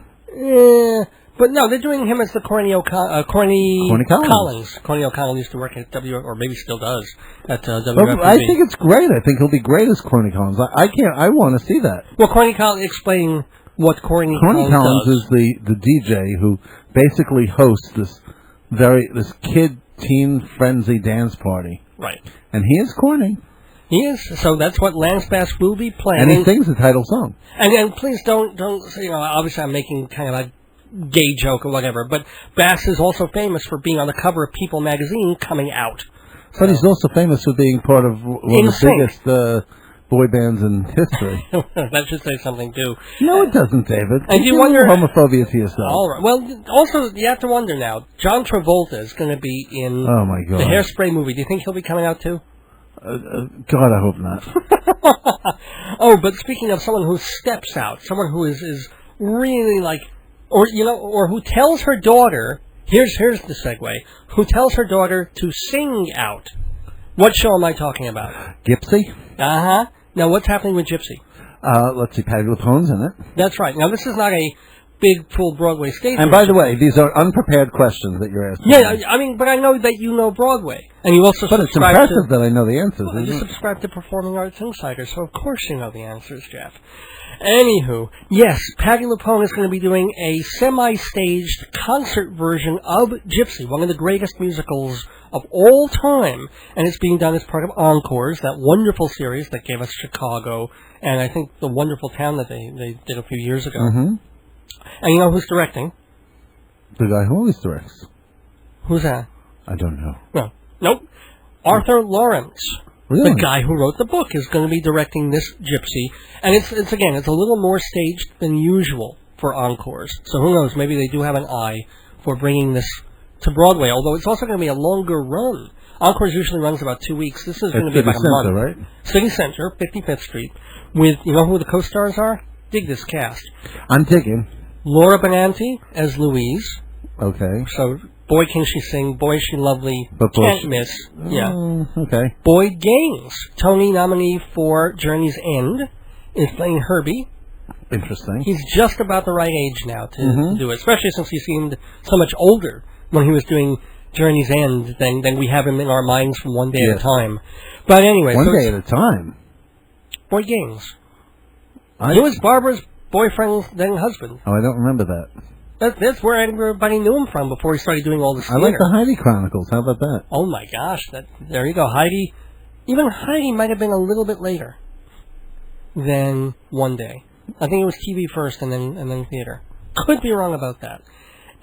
But no, they're doing him as the Corny Collins. Corny O'Connell used to work at or maybe still does, at WFPB. Well, I think it's great. I think he'll be great as Corny Collins. I want to see that. Well, Corny Collins, explain what Corny Collins does. is the DJ who basically hosts this teen frenzy dance party. Right. And he is corny. He is. So that's what Lance Bass will be playing. And he sings the title song. And please don't obviously I'm making kind of a gay joke or whatever, but Bass is also famous for being on the cover of People magazine coming out. But he's also famous for being part of one of the biggest boy bands in history. That should say something too. No, it doesn't, David. And you wonder homophobia to yourself. All right. Well, also you have to wonder now. John Travolta is going to be in the Hairspray movie. Do you think he'll be coming out too? God, I hope not. Oh, but speaking of someone who steps out, someone who is really like, or who tells her daughter. Here's the segue. Who tells her daughter to sing out? What show am I talking about? Gypsy. Now, what's happening with Gypsy? Let's see, Patti LuPone's in it. That's right. Now, this is not a big, full Broadway stage. And by the way, these are unprepared questions that you're asking. Yeah, I mean, but I know that you know Broadway. And you also But it's impressive that I know the answers. Well, you subscribe to Performing Arts Insider, so of course you know the answers, Jeff. Anywho, yes, Patti LuPone is going to be doing a semi-staged concert version of Gypsy, one of the greatest musicals of all time, and it's being done as part of Encores, that wonderful series that gave us Chicago, and I think the wonderful town that they did a few years ago. Mm-hmm. And you know who's directing? The guy who always directs. Who's that? I don't know. No. Nope. Arthur Lawrence. Really? The guy who wrote the book is going to be directing this Gypsy. And it's a little more staged than usual for Encores. So who knows, maybe they do have an eye for bringing this to Broadway, although it's also going to be a longer run. Encores usually runs about 2 weeks. This is going to be about a month. Right? City Center, 55th Street, with, you know who the co-stars are? Dig this cast. I'm digging. Laura Benanti as Louise. Okay. So, boy can she sing, boy is she lovely, but can't miss. Yeah. Okay. Boyd Gaines, Tony nominee for Journey's End, is playing Herbie. Interesting. He's just about the right age now to do it, especially since he seemed so much older when he was doing Journey's End than we have him in our minds from One Day at a Time. But anyway. One Day at a Time? Boyd Gaines. He was Barbara's boyfriend, then husband. Oh, I don't remember that. That's where everybody knew him from before he started doing all this theater. I like the Heidi Chronicles. How about that? Oh, my gosh. There you go. Heidi. Even Heidi might have been a little bit later than One Day. I think it was TV first and then theater. Could be wrong about that.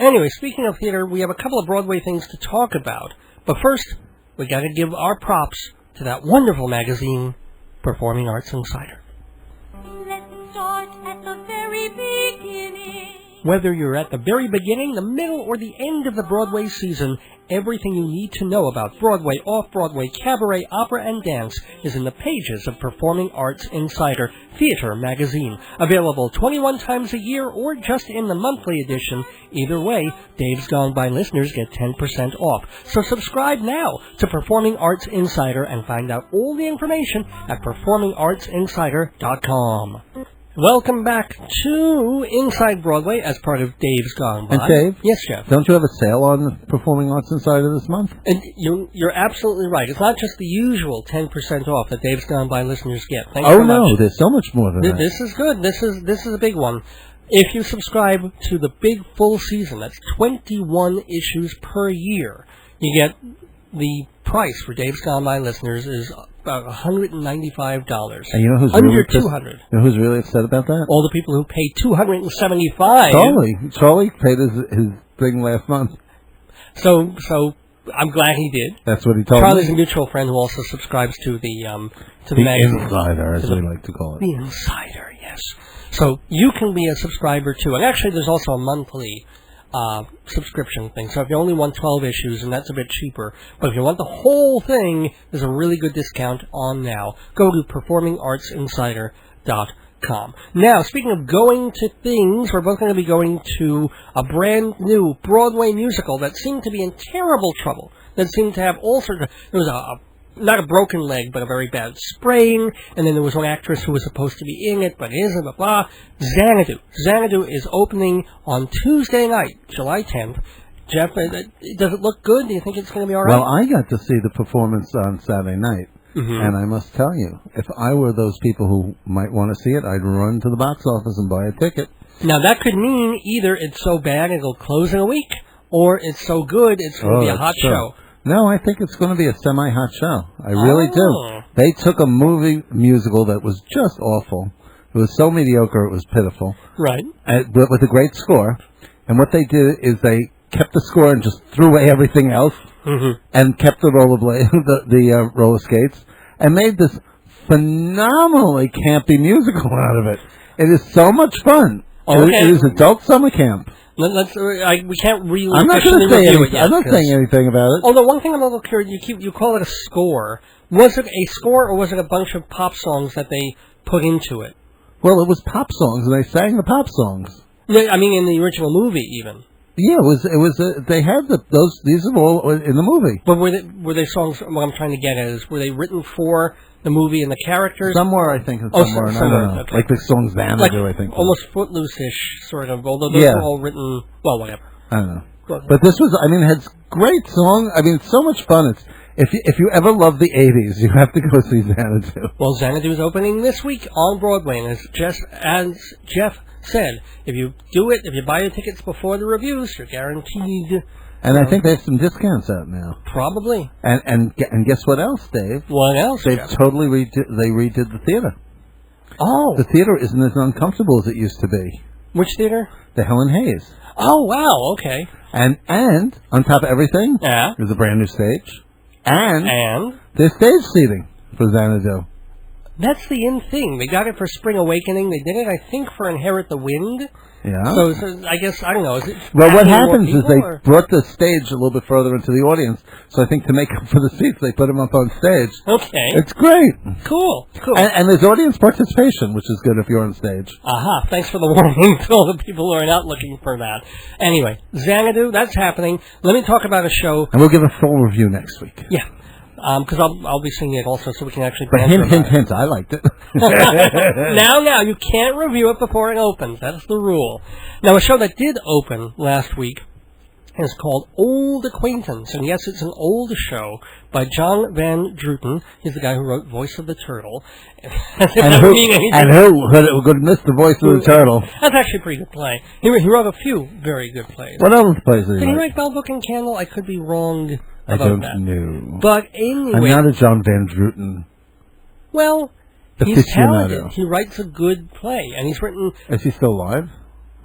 Anyway, speaking of theater, we have a couple of Broadway things to talk about. But first, we got to give our props to that wonderful magazine, Performing Arts Insider. Let's start at the very beginning. Whether you're at the very beginning, the middle, or the end of the Broadway season, everything you need to know about Broadway, off-Broadway, cabaret, opera, and dance is in the pages of Performing Arts Insider Theater magazine. Available 21 times a year or just in the monthly edition. Either way, Dave's Gone By listeners get 10% off. So subscribe now to Performing Arts Insider and find out all the information at performingartsinsider.com. Welcome back to Inside Broadway as part of Dave's Gone By. And Dave? Yes, Jeff? Don't you have a sale on Performing Arts Insider this month? And you're absolutely right. It's not just the usual 10% off that Dave's Gone By listeners get. Thanks so much. There's so much more than that. This is good. This is a big one. If you subscribe to the big full season, that's 21 issues per year, you get the price for Dave's Gone By listeners is about $195. And you know who's under really $200. You know who's really upset about that? All the people who paid $275. Charlie paid his thing last month. So I'm glad he did. That's what he told Charlie's me. a mutual friend who also subscribes to the magazine. Insider, as we like to call it. The Insider, yes. So you can be a subscriber too. And actually, there's also a monthly subscription thing. So if you only want 12 issues, and that's a bit cheaper. But if you want the whole thing, there's a really good discount on now. Go to performingartsinsider.com. Now, speaking of going to things, we're both going to be going to a brand new Broadway musical that seemed to be in terrible trouble. That seemed to have all sorts of... There was not a broken leg, but a very bad sprain, and then there was one actress who was supposed to be in it, but isn't, blah, blah. Xanadu. Xanadu is opening on Tuesday night, July 10th. Jeff, does it look good? Do you think it's going to be all right? Well, I got to see the performance on Saturday night, and I must tell you, if I were those people who might want to see it, I'd run to the box office and buy a ticket. Now, that could mean either it's so bad it'll close in a week, or it's so good it's going to be a hot show. No, I think it's going to be a semi-hot show. I really do. They took a movie musical that was just awful. It was so mediocre it was pitiful. Right. But with a great score. And what they did is they kept the score and just threw away everything else and kept the roller skates and made this phenomenally campy musical out of it. It is so much fun. Okay. It is adult summer camp. We can't really. I'm not going to say anything. I'm not saying anything about it. Although one thing I'm a little curious, you call it a score. Was it a score or was it a bunch of pop songs that they put into it? Well, it was pop songs, and they sang the pop songs. I mean, in the original movie, even. Yeah, it was. They had those. These are all in the movie. But were they songs? What I'm trying to get at is, were they written for the movie and the characters? Somewhere, I think. Somewhere. I don't know. Okay. Like the song Xanadu, I think. Almost Footloose-ish, sort of. Although those were all written. Well, whatever. I don't know. But this was. I mean, it has great song. I mean, it's so much fun. If you ever love the 80s, you have to go see Xanadu. Well, Xanadu is opening this week on Broadway, and as Jeff said, if you buy your tickets before the reviews, you're guaranteed. And I think they have some discounts out now. Probably. And guess what else, Dave? What else? They've totally redid the theater. Oh. The theater isn't as uncomfortable as it used to be. Which theater? The Helen Hayes. Oh, wow, okay. And on top of everything, there's a brand new stage. And there's stage seating for Xanadu. That's the in thing. They got it for Spring Awakening. They did it, I think, for Inherit the Wind. Yeah. So I guess, I don't know. Well, what happens is they brought the stage a little bit further into the audience. So I think to make up for the seats, they put them up on stage. Okay. It's great. Cool. And there's audience participation, which is good if you're on stage. Aha. Thanks for the warning to all the people who are not looking for that. Anyway, Xanadu, that's happening. Let me talk about a show. And we'll give a full review next week. Yeah. Because I'll be seeing it also, so we can actually. But hint, I liked it. Now, you can't review it before it opens. That's the rule. Now, a show that did open last week is called Old Acquaintance, and yes, it's an old show by John Van Druten. He's the guy who wrote Voice of the Turtle. and who could miss the Voice of the Turtle? That's actually a pretty good play. He wrote a few very good plays. What other plays did he write? Did he write Bell, Book, and Candle? I could be wrong. I don't know. But anyway... I'm not a John Van Druten. Well, he's talented. He writes a good play, and he's written... Is he still alive?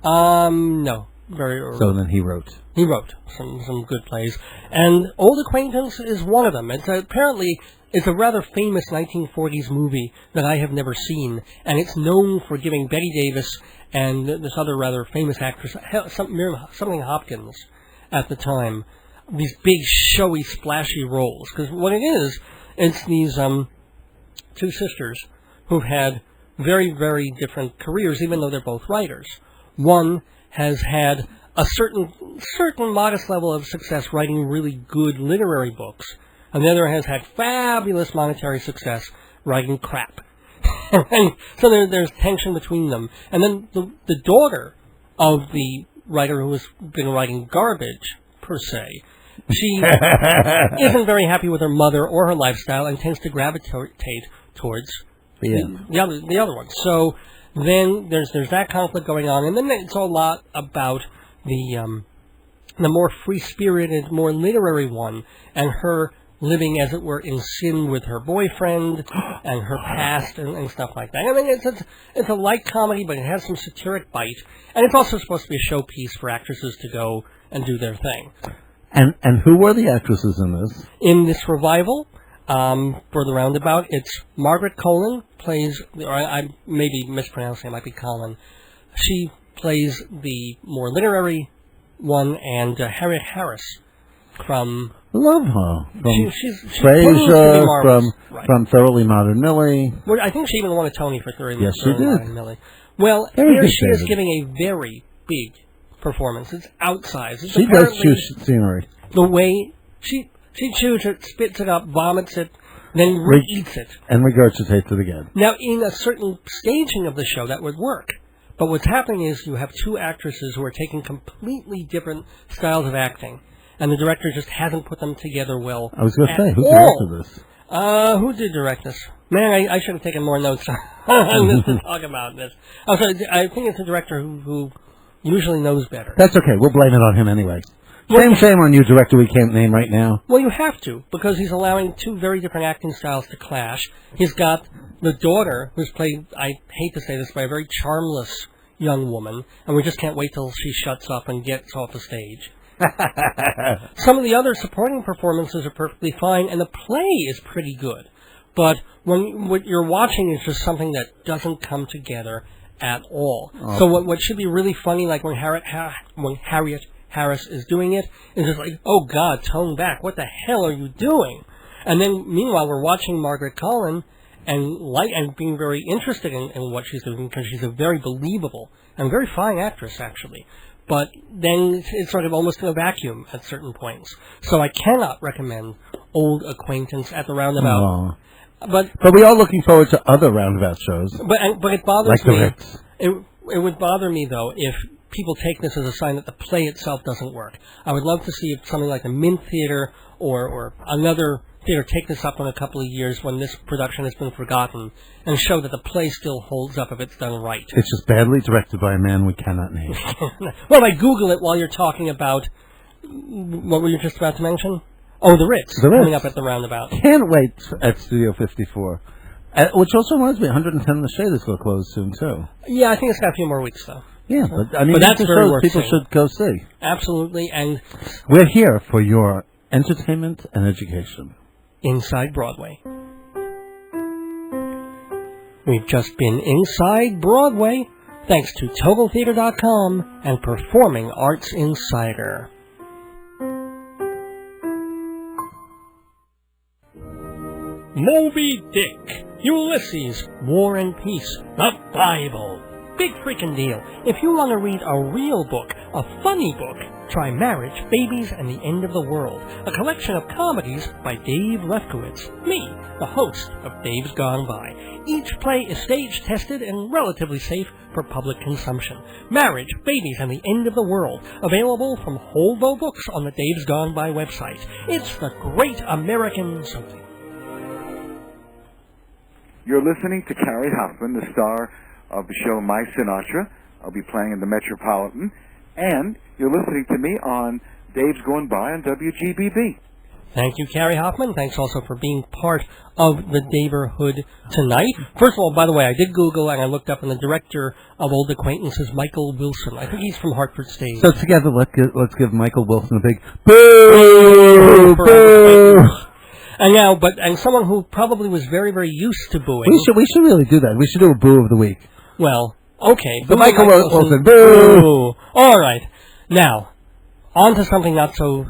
No. Very early. So then he wrote. He wrote some good plays. And Old Acquaintance is one of them. Apparently, it's a rather famous 1940s movie that I have never seen, and it's known for giving Betty Davis and this other rather famous actress, something Hopkins, at the time, these big, showy, splashy roles. Because what it is, it's these two sisters who've had very, very different careers, even though they're both writers. One has had a certain modest level of success writing really good literary books, and the other has had fabulous monetary success writing crap. And so there's tension between them. And then the daughter of the writer who has been writing garbage, per se, she isn't very happy with her mother or her lifestyle and tends to gravitate towards the other one. So then there's that conflict going on, and then it's a lot about the more free-spirited, more literary one, and her living, as it were, in sin with her boyfriend and her past and stuff like that. I mean, it's a light comedy, but it has some satiric bite, and it's also supposed to be a showpiece for actresses to go and do their thing. And who were the actresses in this? In this revival, for the roundabout, it's Margaret Colin plays, or I may be mispronouncing, it might be Colin. She plays the more literary one, and Harriet Harris from... Love her. From she's Frasier, from Thoroughly Modern Millie. Well, I think she even won a Tony for Thoroughly Modern Millie. Well, Very here good, she is David. giving a very big performance. It's outsized. It's She does chew scenery. The way she chews it, spits it up, vomits it, then eats it. And regurgitates it again. Now, in a certain staging of the show, that would work. But what's happening is you have two actresses who are taking completely different styles of acting. And the director just hasn't put them together well. I was going to say, who directed this? Who did direct this? Man, I should have taken more notes on this to talk about this. Oh, sorry, I think it's a director who usually knows better. That's okay. We'll blame it on him anyway. Shame on you, director we can't name right now. Well, you have to, because he's allowing two very different acting styles to clash. He's got the daughter, who's played, I hate to say this, by a very charmless young woman, and we just can't wait till she shuts up and gets off the stage. Some of the other supporting performances are perfectly fine, and the play is pretty good. But what you're watching is just something that doesn't come together at all. Oh. So what should be really funny, like when Harriet Harris is doing it, is just like, oh God, tone back, what the hell are you doing? And then meanwhile we're watching Margaret Collin and being very interested in what she's doing, because she's a very believable and very fine actress actually. But then it's sort of almost in a vacuum at certain points. So I cannot recommend Old Acquaintance at the Roundabout. Oh. But we are looking forward to other Roundabout shows. But it bothers like me. The Ritz. It would bother me, though, if people take this as a sign that the play itself doesn't work. I would love to see something like the Mint Theater or another theater take this up in a couple of years when this production has been forgotten and show that the play still holds up if it's done right. It's just badly directed by a man we cannot name. Well, I Google it while you're talking about... What were you just about to mention? Oh, the Ritz. Coming up at the Roundabout. Can't wait at Studio 54. Which also reminds me, 110 The Shade is going to close soon, too. Yeah, I think it's got a few more weeks, though. Yeah, but I mean, that's very worth people should go see. Absolutely, and... We're here for your entertainment and education. Inside Broadway. We've just been Inside Broadway, thanks to TotalTheater.com and Performing Arts Insider. Moby Dick, Ulysses, War and Peace, the Bible. Big freaking deal. If you want to read a real book, a funny book, try Marriage, Babies, and the End of the World, a collection of comedies by Dave Lefkowitz, me, the host of Dave's Gone By. Each play is stage-tested and relatively safe for public consumption. Marriage, Babies, and the End of the World, available from Holdo Books on the Dave's Gone By website. It's the great American something. You're listening to Cary Hoffman, the star of the show My Sinatra. I'll be playing in the Metropolitan. And you're listening to me on Dave's Going By on WGBB. Thank you, Cary Hoffman. Thanks also for being part of the Daverhood tonight. First of all, by the way, I did Google and I looked up, and the director of Old Acquaintance is Michael Wilson. I think he's from Hartford Stage. So together, let's give Michael Wilson a big boo! Boo! And someone who probably was very, very used to booing. We should really do that. We should do a boo of the week. Well, okay. The Michael Wilson boo! All right. Now, on to something not so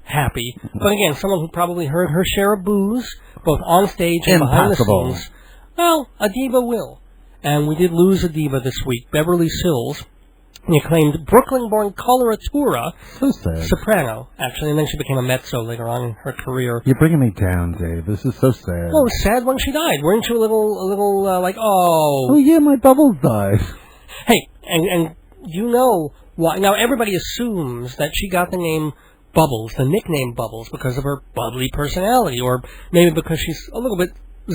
happy. But again, someone who probably heard her share of boos, both on stage and behind the scenes. Well, a diva will. And we did lose a diva this week, Beverly Sills. The acclaimed Brooklyn-born coloratura, soprano, actually, and then she became a mezzo later on in her career. You're bringing me down, Dave. This is so sad. Well, it was sad when she died. Weren't you a little like, oh... Oh, yeah, my bubbles died. Hey, and you know why... Now, everybody assumes that she got the name Bubbles, the nickname Bubbles, because of her bubbly personality, or maybe because she's a little bit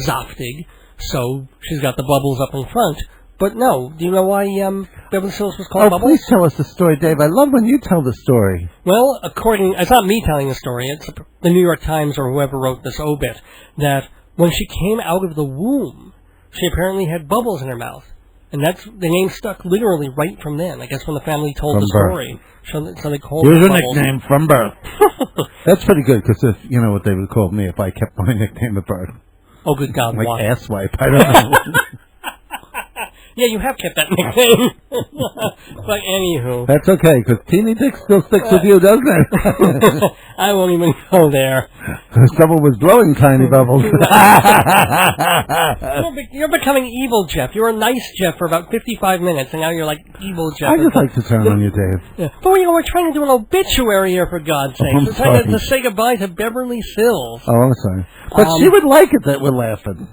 zaftig, so she's got the bubbles up in front. But no, do you know why Beverly Sills was called Bubbles? Please tell us the story, Dave. I love when you tell the story. Well, it's not me telling the story, it's the New York Times or whoever wrote this obit, that when she came out of the womb, she apparently had bubbles in her mouth. And the name stuck literally right from then, I guess when the family told the story. So they called her Bubbles. Here's a nickname from birth. That's pretty good, because if you know what they would call me if I kept my nickname at birth. Oh, good God, like why? asswipe, I don't know. Yeah, you have kept that nickname. But anywho. That's okay, because Teeny Dick still sticks with you, doesn't it? I won't even go there. Someone was blowing tiny bubbles. You're becoming evil Jeff. You were nice Jeff for about 55 minutes, and now you're like evil Jeff. I just like to turn on you, Dave. Yeah. But we're trying to do an obituary here, for God's sake. We're trying to say goodbye to Beverly Sills. Oh, I'm sorry. But she would like it that we're laughing.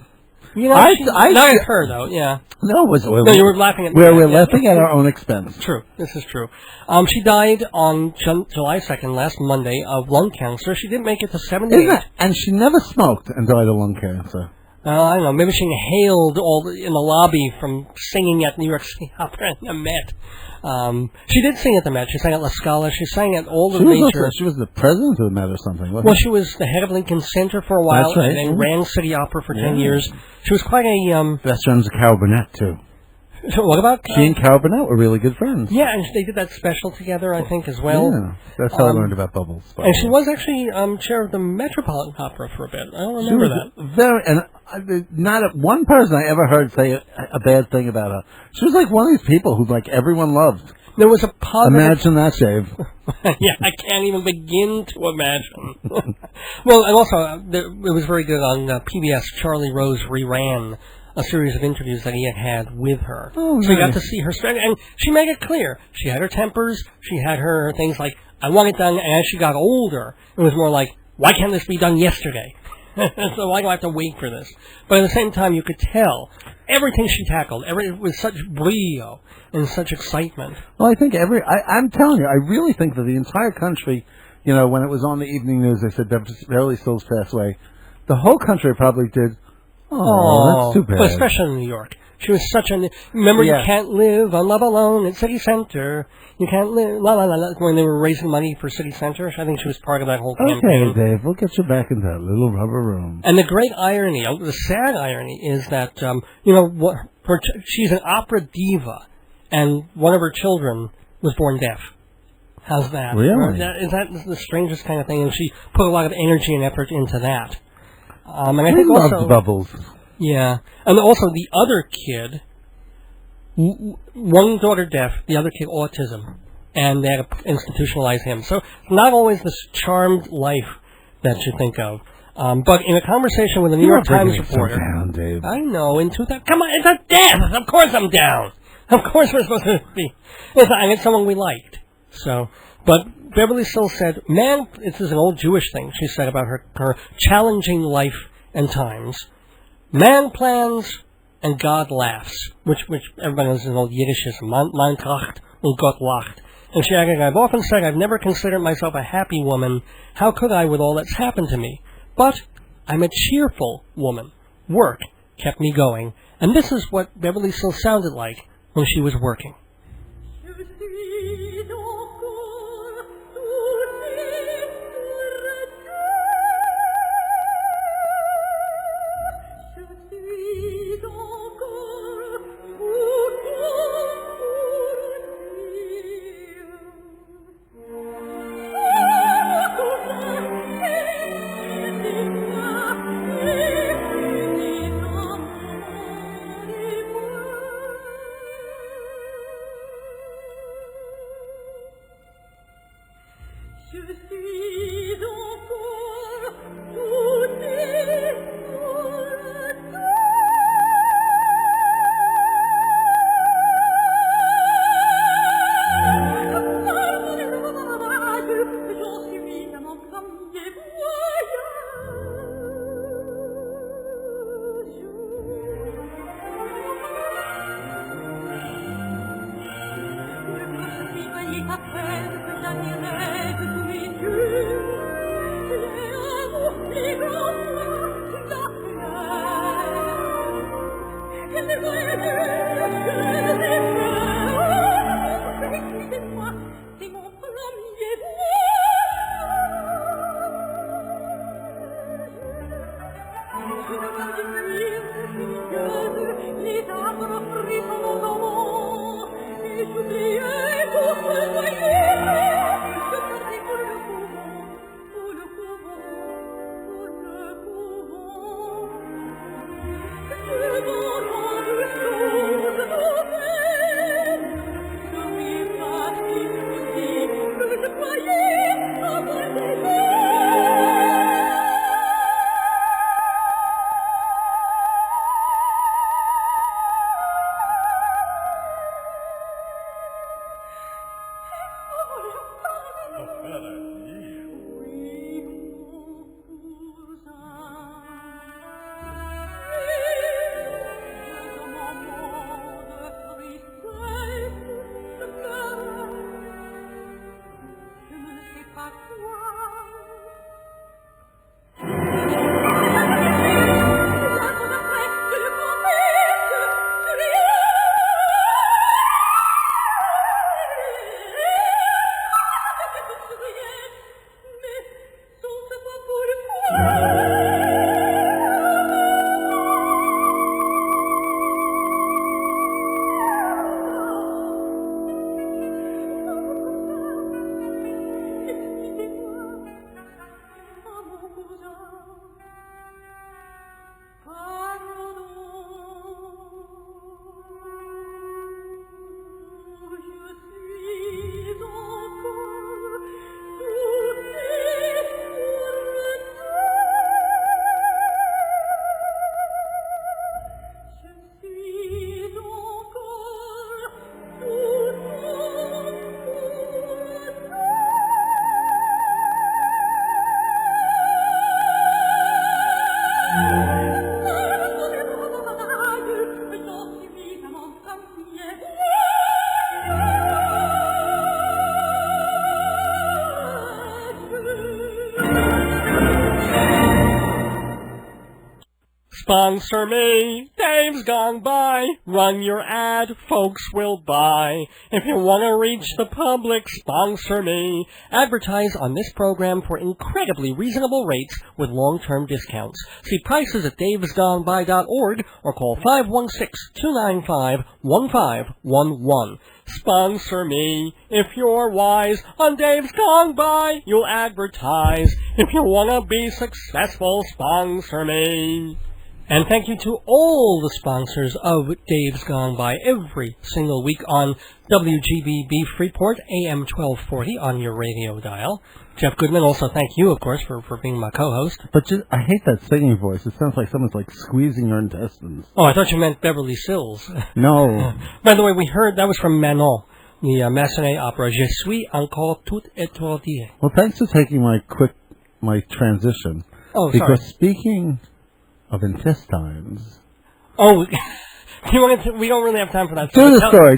You know, not at her, though, yeah. No, you were laughing at me. We're laughing at our own expense. True. This is true. She died on July 2nd, last Monday, of lung cancer. She didn't make it to 78. And she never smoked and died of lung cancer. I don't know. Maybe she inhaled in the lobby from singing at New York City Opera and the Met. She did sing at the Met. She sang at La Scala. She sang at all the major... She was the president of the Met or something, wasn't she? She was the head of Lincoln Center for a while. That's right. And then ran City Opera for 10 years. She was quite a... Best friends with Carol Burnett, too. What about... She and Carol Burnett were really good friends. Yeah, and they did that special together, I think, as well. Yeah, that's how I learned about Bubbles. And she was actually chair of the Metropolitan Opera for a bit. I don't remember that. Not one person I ever heard say a bad thing about her. She was like one of these people who everyone loved. There was a positive... Imagine that, Dave. Yeah, I can't even begin to imagine. Well, and also, it was very good on PBS. Charlie Rose reran a series of interviews that he had with her. Oh, so you got to see her strength. And she made it clear. She had her tempers. She had her things like, I want it done. And as she got older, it was more like, why can't this be done yesterday? So why do I have to wait for this? But at the same time, you could tell everything she tackled, with such brio and such excitement. Well, I think I'm telling you, I really think that the entire country, when it was on the evening news, they said Beverly Sills passed away. The whole country probably did. Oh, that's too bad. But especially in New York. She was such a... Remember, You can't live on Love Alone at City Center. You can't live... La, la, la, la. When they were raising money for City Center, I think she was part of that whole campaign. Okay, Dave, we'll get you back into that little rubber room. And the great irony, the sad irony, is that, she's an opera diva, and one of her children was born deaf. How's that? Really? Is that the strangest kind of thing? And she put a lot of energy and effort into that. And I think also... Bubbles. Yeah. And also the other kid, one daughter deaf, the other kid autism, and they had to institutionalize him. So it's not always this charmed life that you think of. But in a conversation with a New York Times reporter... So down, Dave. I know, in 2000... Come on, it's a death! Of course I'm down! Of course we're supposed to be... And it's someone we liked. So... But Beverly Sills said, this is an old Jewish thing she said about her challenging life and times. Man plans and God laughs, which everybody knows is an old Yiddishism. Man tracht und Gott lacht. And she added, I've often said I've never considered myself a happy woman. How could I with all that's happened to me? But I'm a cheerful woman. Work kept me going. And this is what Beverly Sills sounded like when she was working. Sponsor me, Dave's gone by. Run your ad, folks will buy. If you want to reach the public, sponsor me. Advertise on this program for incredibly reasonable rates with long-term discounts. See prices at davesgoneby.org or call 516-295-1511. Sponsor me. If you're wise, on Dave's Gone By, you'll advertise. If you want to be successful, sponsor me. And thank you to all the sponsors of Dave's Gone By every single week on WGBB Freeport, AM 1240 on your radio dial. Jeff Goodman, also thank you, of course, for being my co-host. But I hate that singing voice. It sounds like someone's like squeezing your intestines. Oh, I thought you meant Beverly Sills. No. By the way, we heard that was from Manon, the Massenet opera, Je suis encore tout étourdi. Well, thanks for taking my transition. Oh, sorry. Because speaking of intestines. Oh, we don't really have time for that. Do the story.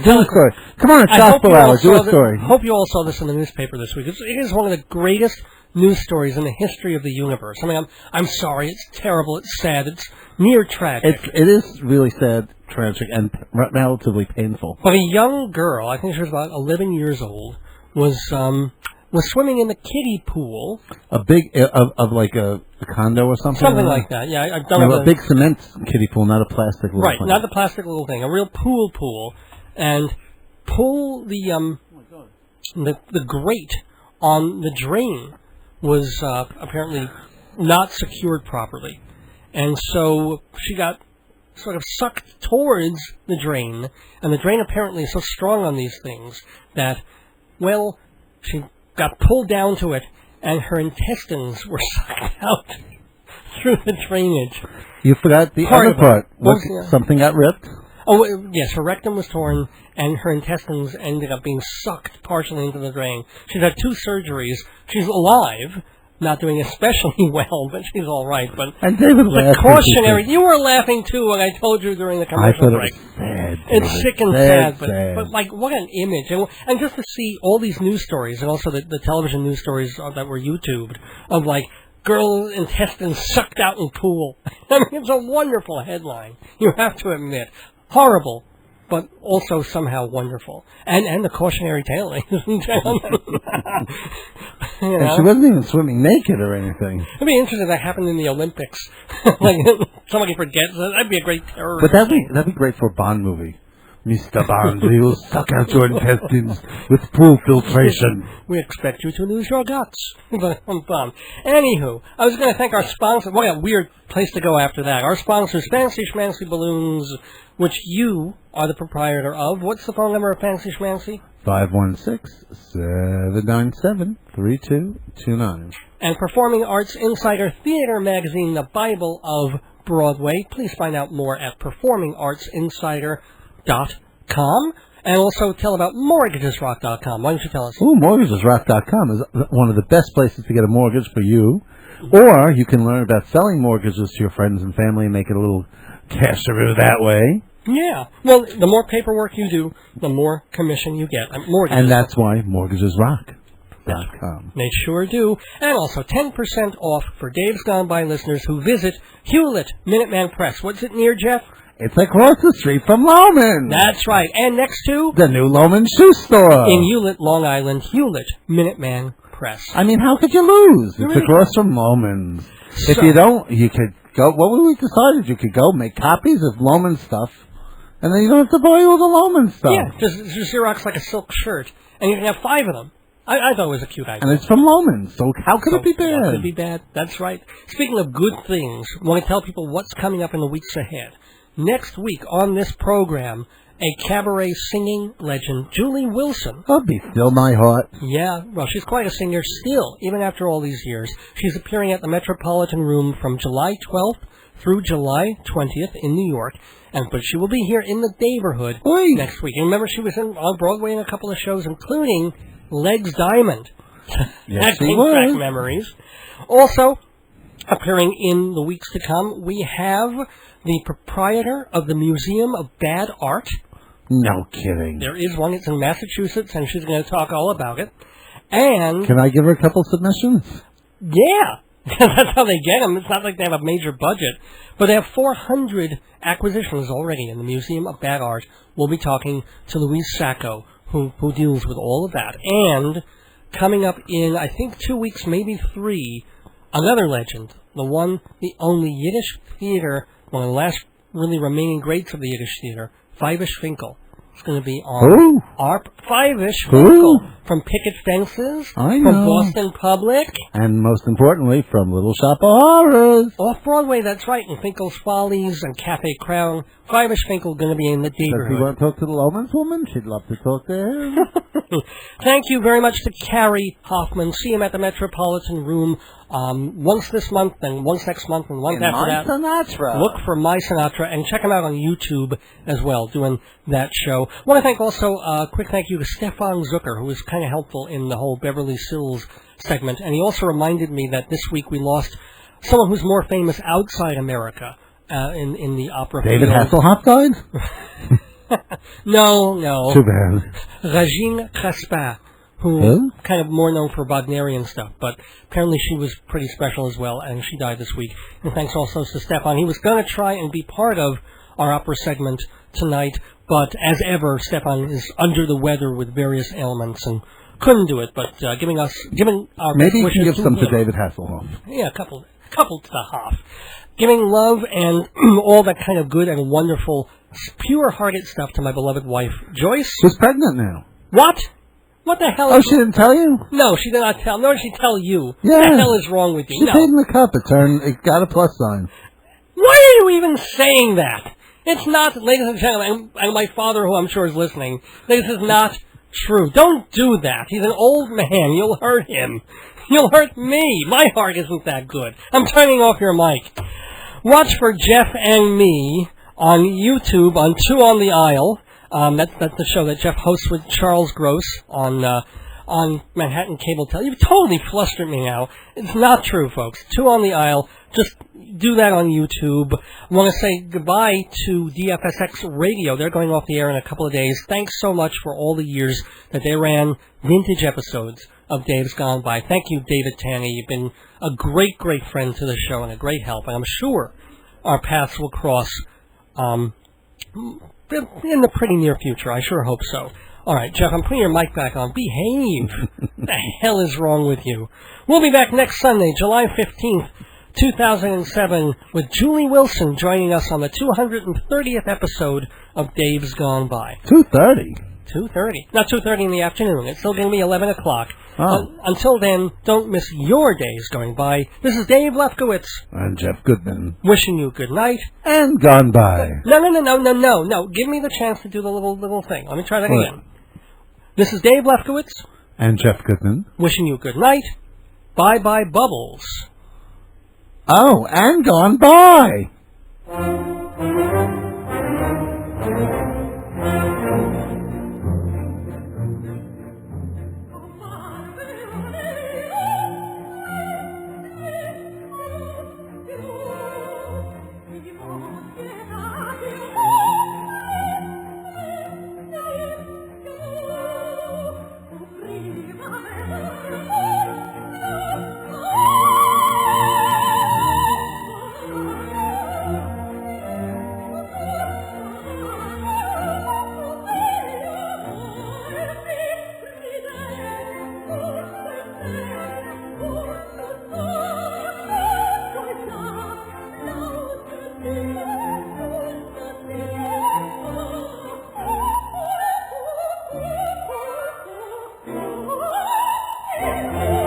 Come on, it's gospel hour. Do a story. I hope you all saw this in the newspaper this week. It is one of the greatest news stories in the history of the universe. I mean, I'm sorry. It's terrible. It's sad. It's near tragic. It is really sad, tragic, and relatively painful. But a young girl, I think she was about 11 years old, was swimming in the kiddie pool. A big, of like a condo or something? Something like that, yeah. I've done a big cement kiddie pool, not a plastic little right, thing. Not the plastic little thing. A real pool. And pull the grate on the drain was apparently not secured properly. And so she got sort of sucked towards the drain. And the drain apparently is so strong on these things that, well, she got pulled down to it, and her intestines were sucked out through the drainage. You forgot the other part. Something got ripped? Oh, yes, her rectum was torn, and her intestines ended up being sucked partially into the drain. She's had 2 surgeries. She's alive, not doing especially well, but she's all right. But and David the cautionary, you were laughing too when I told you during the commercial break. It was sad, it's sick and sad, sad. But like, what an image. And just to see all these news stories, and also the television news stories that were YouTubed, of like, girl intestines sucked out in pool. I mean, it's a wonderful headline, you have to admit. Horrible, but also somehow wonderful. And the cautionary tale, ladies and gentlemen. And she wasn't even swimming naked or anything. It'd be interesting if that happened in the Olympics. Like, somebody forgets. That'd be a great terrorist. But that'd be great for a Bond movie. Mr. Bond, we will suck out your intestines with pool filtration. We expect you to lose your guts. Anywho, I was going to thank our sponsor. What a weird place to go after that. Our sponsors, Fancy Schmancy Balloons, which you are the proprietor of. What's the phone number of Fancy Schmancy? 516-797-3229. And Performing Arts Insider Theater Magazine, the Bible of Broadway. Please find out more at performingartsinsider.com. And also tell about mortgagesrock.com. Why don't you tell us? Ooh, mortgagesrock.com is one of the best places to get a mortgage for you. Or you can learn about selling mortgages to your friends and family and make it a little casheroo that way. Yeah. Well, the more paperwork you do, the more commission you get. And that's why mortgagesrock.com. They sure do. And also 10% off for Dave's Gone By listeners who visit Hewlett Minuteman Press. What's it near, Jeff? It's across the street from Loman. That's right. And next to? The new Loman Shoe Store. In Hewlett, Long Island, Hewlett Minuteman Press. I mean, how could you lose? It's across from Loman's. If you don't, you could go, what we decided, you could go make copies of Loman stuff, and then you don't have to buy all the Loman stuff. Yeah, just Xerox like a silk shirt, and you can have 5 of them. I thought it was a cute idea. And it's from Loman, so how could it be bad? How could it be bad? That's right. Speaking of good things, I want to tell people what's coming up in the weeks ahead. Next week on this program, a cabaret singing legend, Julie Wilson. Oh, be still my heart. Yeah, well, she's quite a singer still, even after all these years. She's appearing at the Metropolitan Room from July 12th through July 20th in New York. But she will be here in the neighborhood next week. And remember, she was on Broadway in a couple of shows, including Legs Diamond. Yes, that brings back memories. Also, appearing in the weeks to come, we have the proprietor of the Museum of Bad Art. No kidding. There is one. It's in Massachusetts, and she's going to talk all about it. And can I give her a couple submissions? Yeah. That's how they get them. It's not like they have a major budget. But they have 400 acquisitions already in the Museum of Bad Art. We'll be talking to Louise Sacco, who deals with all of that. And coming up in, I think, 2 weeks, maybe 3, another legend. The one, the only Yiddish theater, one of the last really remaining greats of the Yiddish theater, Fivish Finkel. It's going to be on ARP. Fivish Finkel from Picket Fences, from Boston Public. And most importantly, from Little Shop of Horrors. Off-Broadway, that's right, and Finkel's Follies and Cafe Crown. Fivish Finkel going to be in the neighborhood. Does he want to talk to the Loman's woman? She'd love to talk to him. Thank you very much to Cary Hoffman. See him at the Metropolitan Room once this month, and once next month, and once after that. Sinatra. Look for My Sinatra, and check him out on YouTube as well, doing that show. I want to thank also a quick thank you to Stefan Zucker, who was kind of helpful in the whole Beverly Sills segment, and he also reminded me that this week we lost someone who's more famous outside America in the opera field. David Hasselhoff died? No. Too bad. Regine Crespin, who kind of more known for Wagnerian stuff, but apparently she was pretty special as well, and she died this week. And thanks also to Stefan. He was going to try and be part of our opera segment tonight, but as ever, Stefan is under the weather with various ailments and couldn't do it, but giving our maybe you wishes can give some to him. David Hasselhoff. Yeah, a couple to the half. Giving love and all that kind of good and wonderful, pure-hearted stuff to my beloved wife, Joyce. Who's pregnant now? What? What the hell? Oh, she didn't tell you? No, she did not tell. Nor did she tell you. Yeah. What the hell is wrong with you? She paid in the cup. It got a plus sign. Why are you even saying that? It's not, ladies and gentlemen, and my father, who I'm sure is listening, this is not true. Don't do that. He's an old man. You'll hurt him. You'll hurt me. My heart isn't that good. I'm turning off your mic. Watch for Jeff and me on YouTube on Two on the Aisle. That's the show that Jeff hosts with Charles Gross on Manhattan Cable Television. You've totally flustered me now. It's not true, folks. Two on the Aisle. Just do that on YouTube. I want to say goodbye to DFSX Radio. They're going off the air in a couple of days. Thanks so much for all the years that they ran vintage episodes of Dave's Gone By. Thank you, David Tanny. You've been a great, great friend to the show and a great help. And I'm sure our paths will cross in the pretty near future. I sure hope so. All right, Jeff, I'm putting your mic back on. Behave. What the hell is wrong with you? We'll be back next Sunday, July 15th, 2007, with Julie Wilson joining us on the 230th episode of Dave's Gone By. 2:30? 2:30. Not 2:30 in the afternoon. It's still going to be 11 o'clock. Oh. Until then, don't miss your days going by. This is Dave Lefkowitz. And Jeff Goodman. Wishing you good night. And Gone By. No. Give me the chance to do the little thing. Let me try that again. This is Dave Lefkowitz. And Jeff Goodman. Wishing you good night. Bye-bye, Bubbles. Oh, and Gone By. Thank you.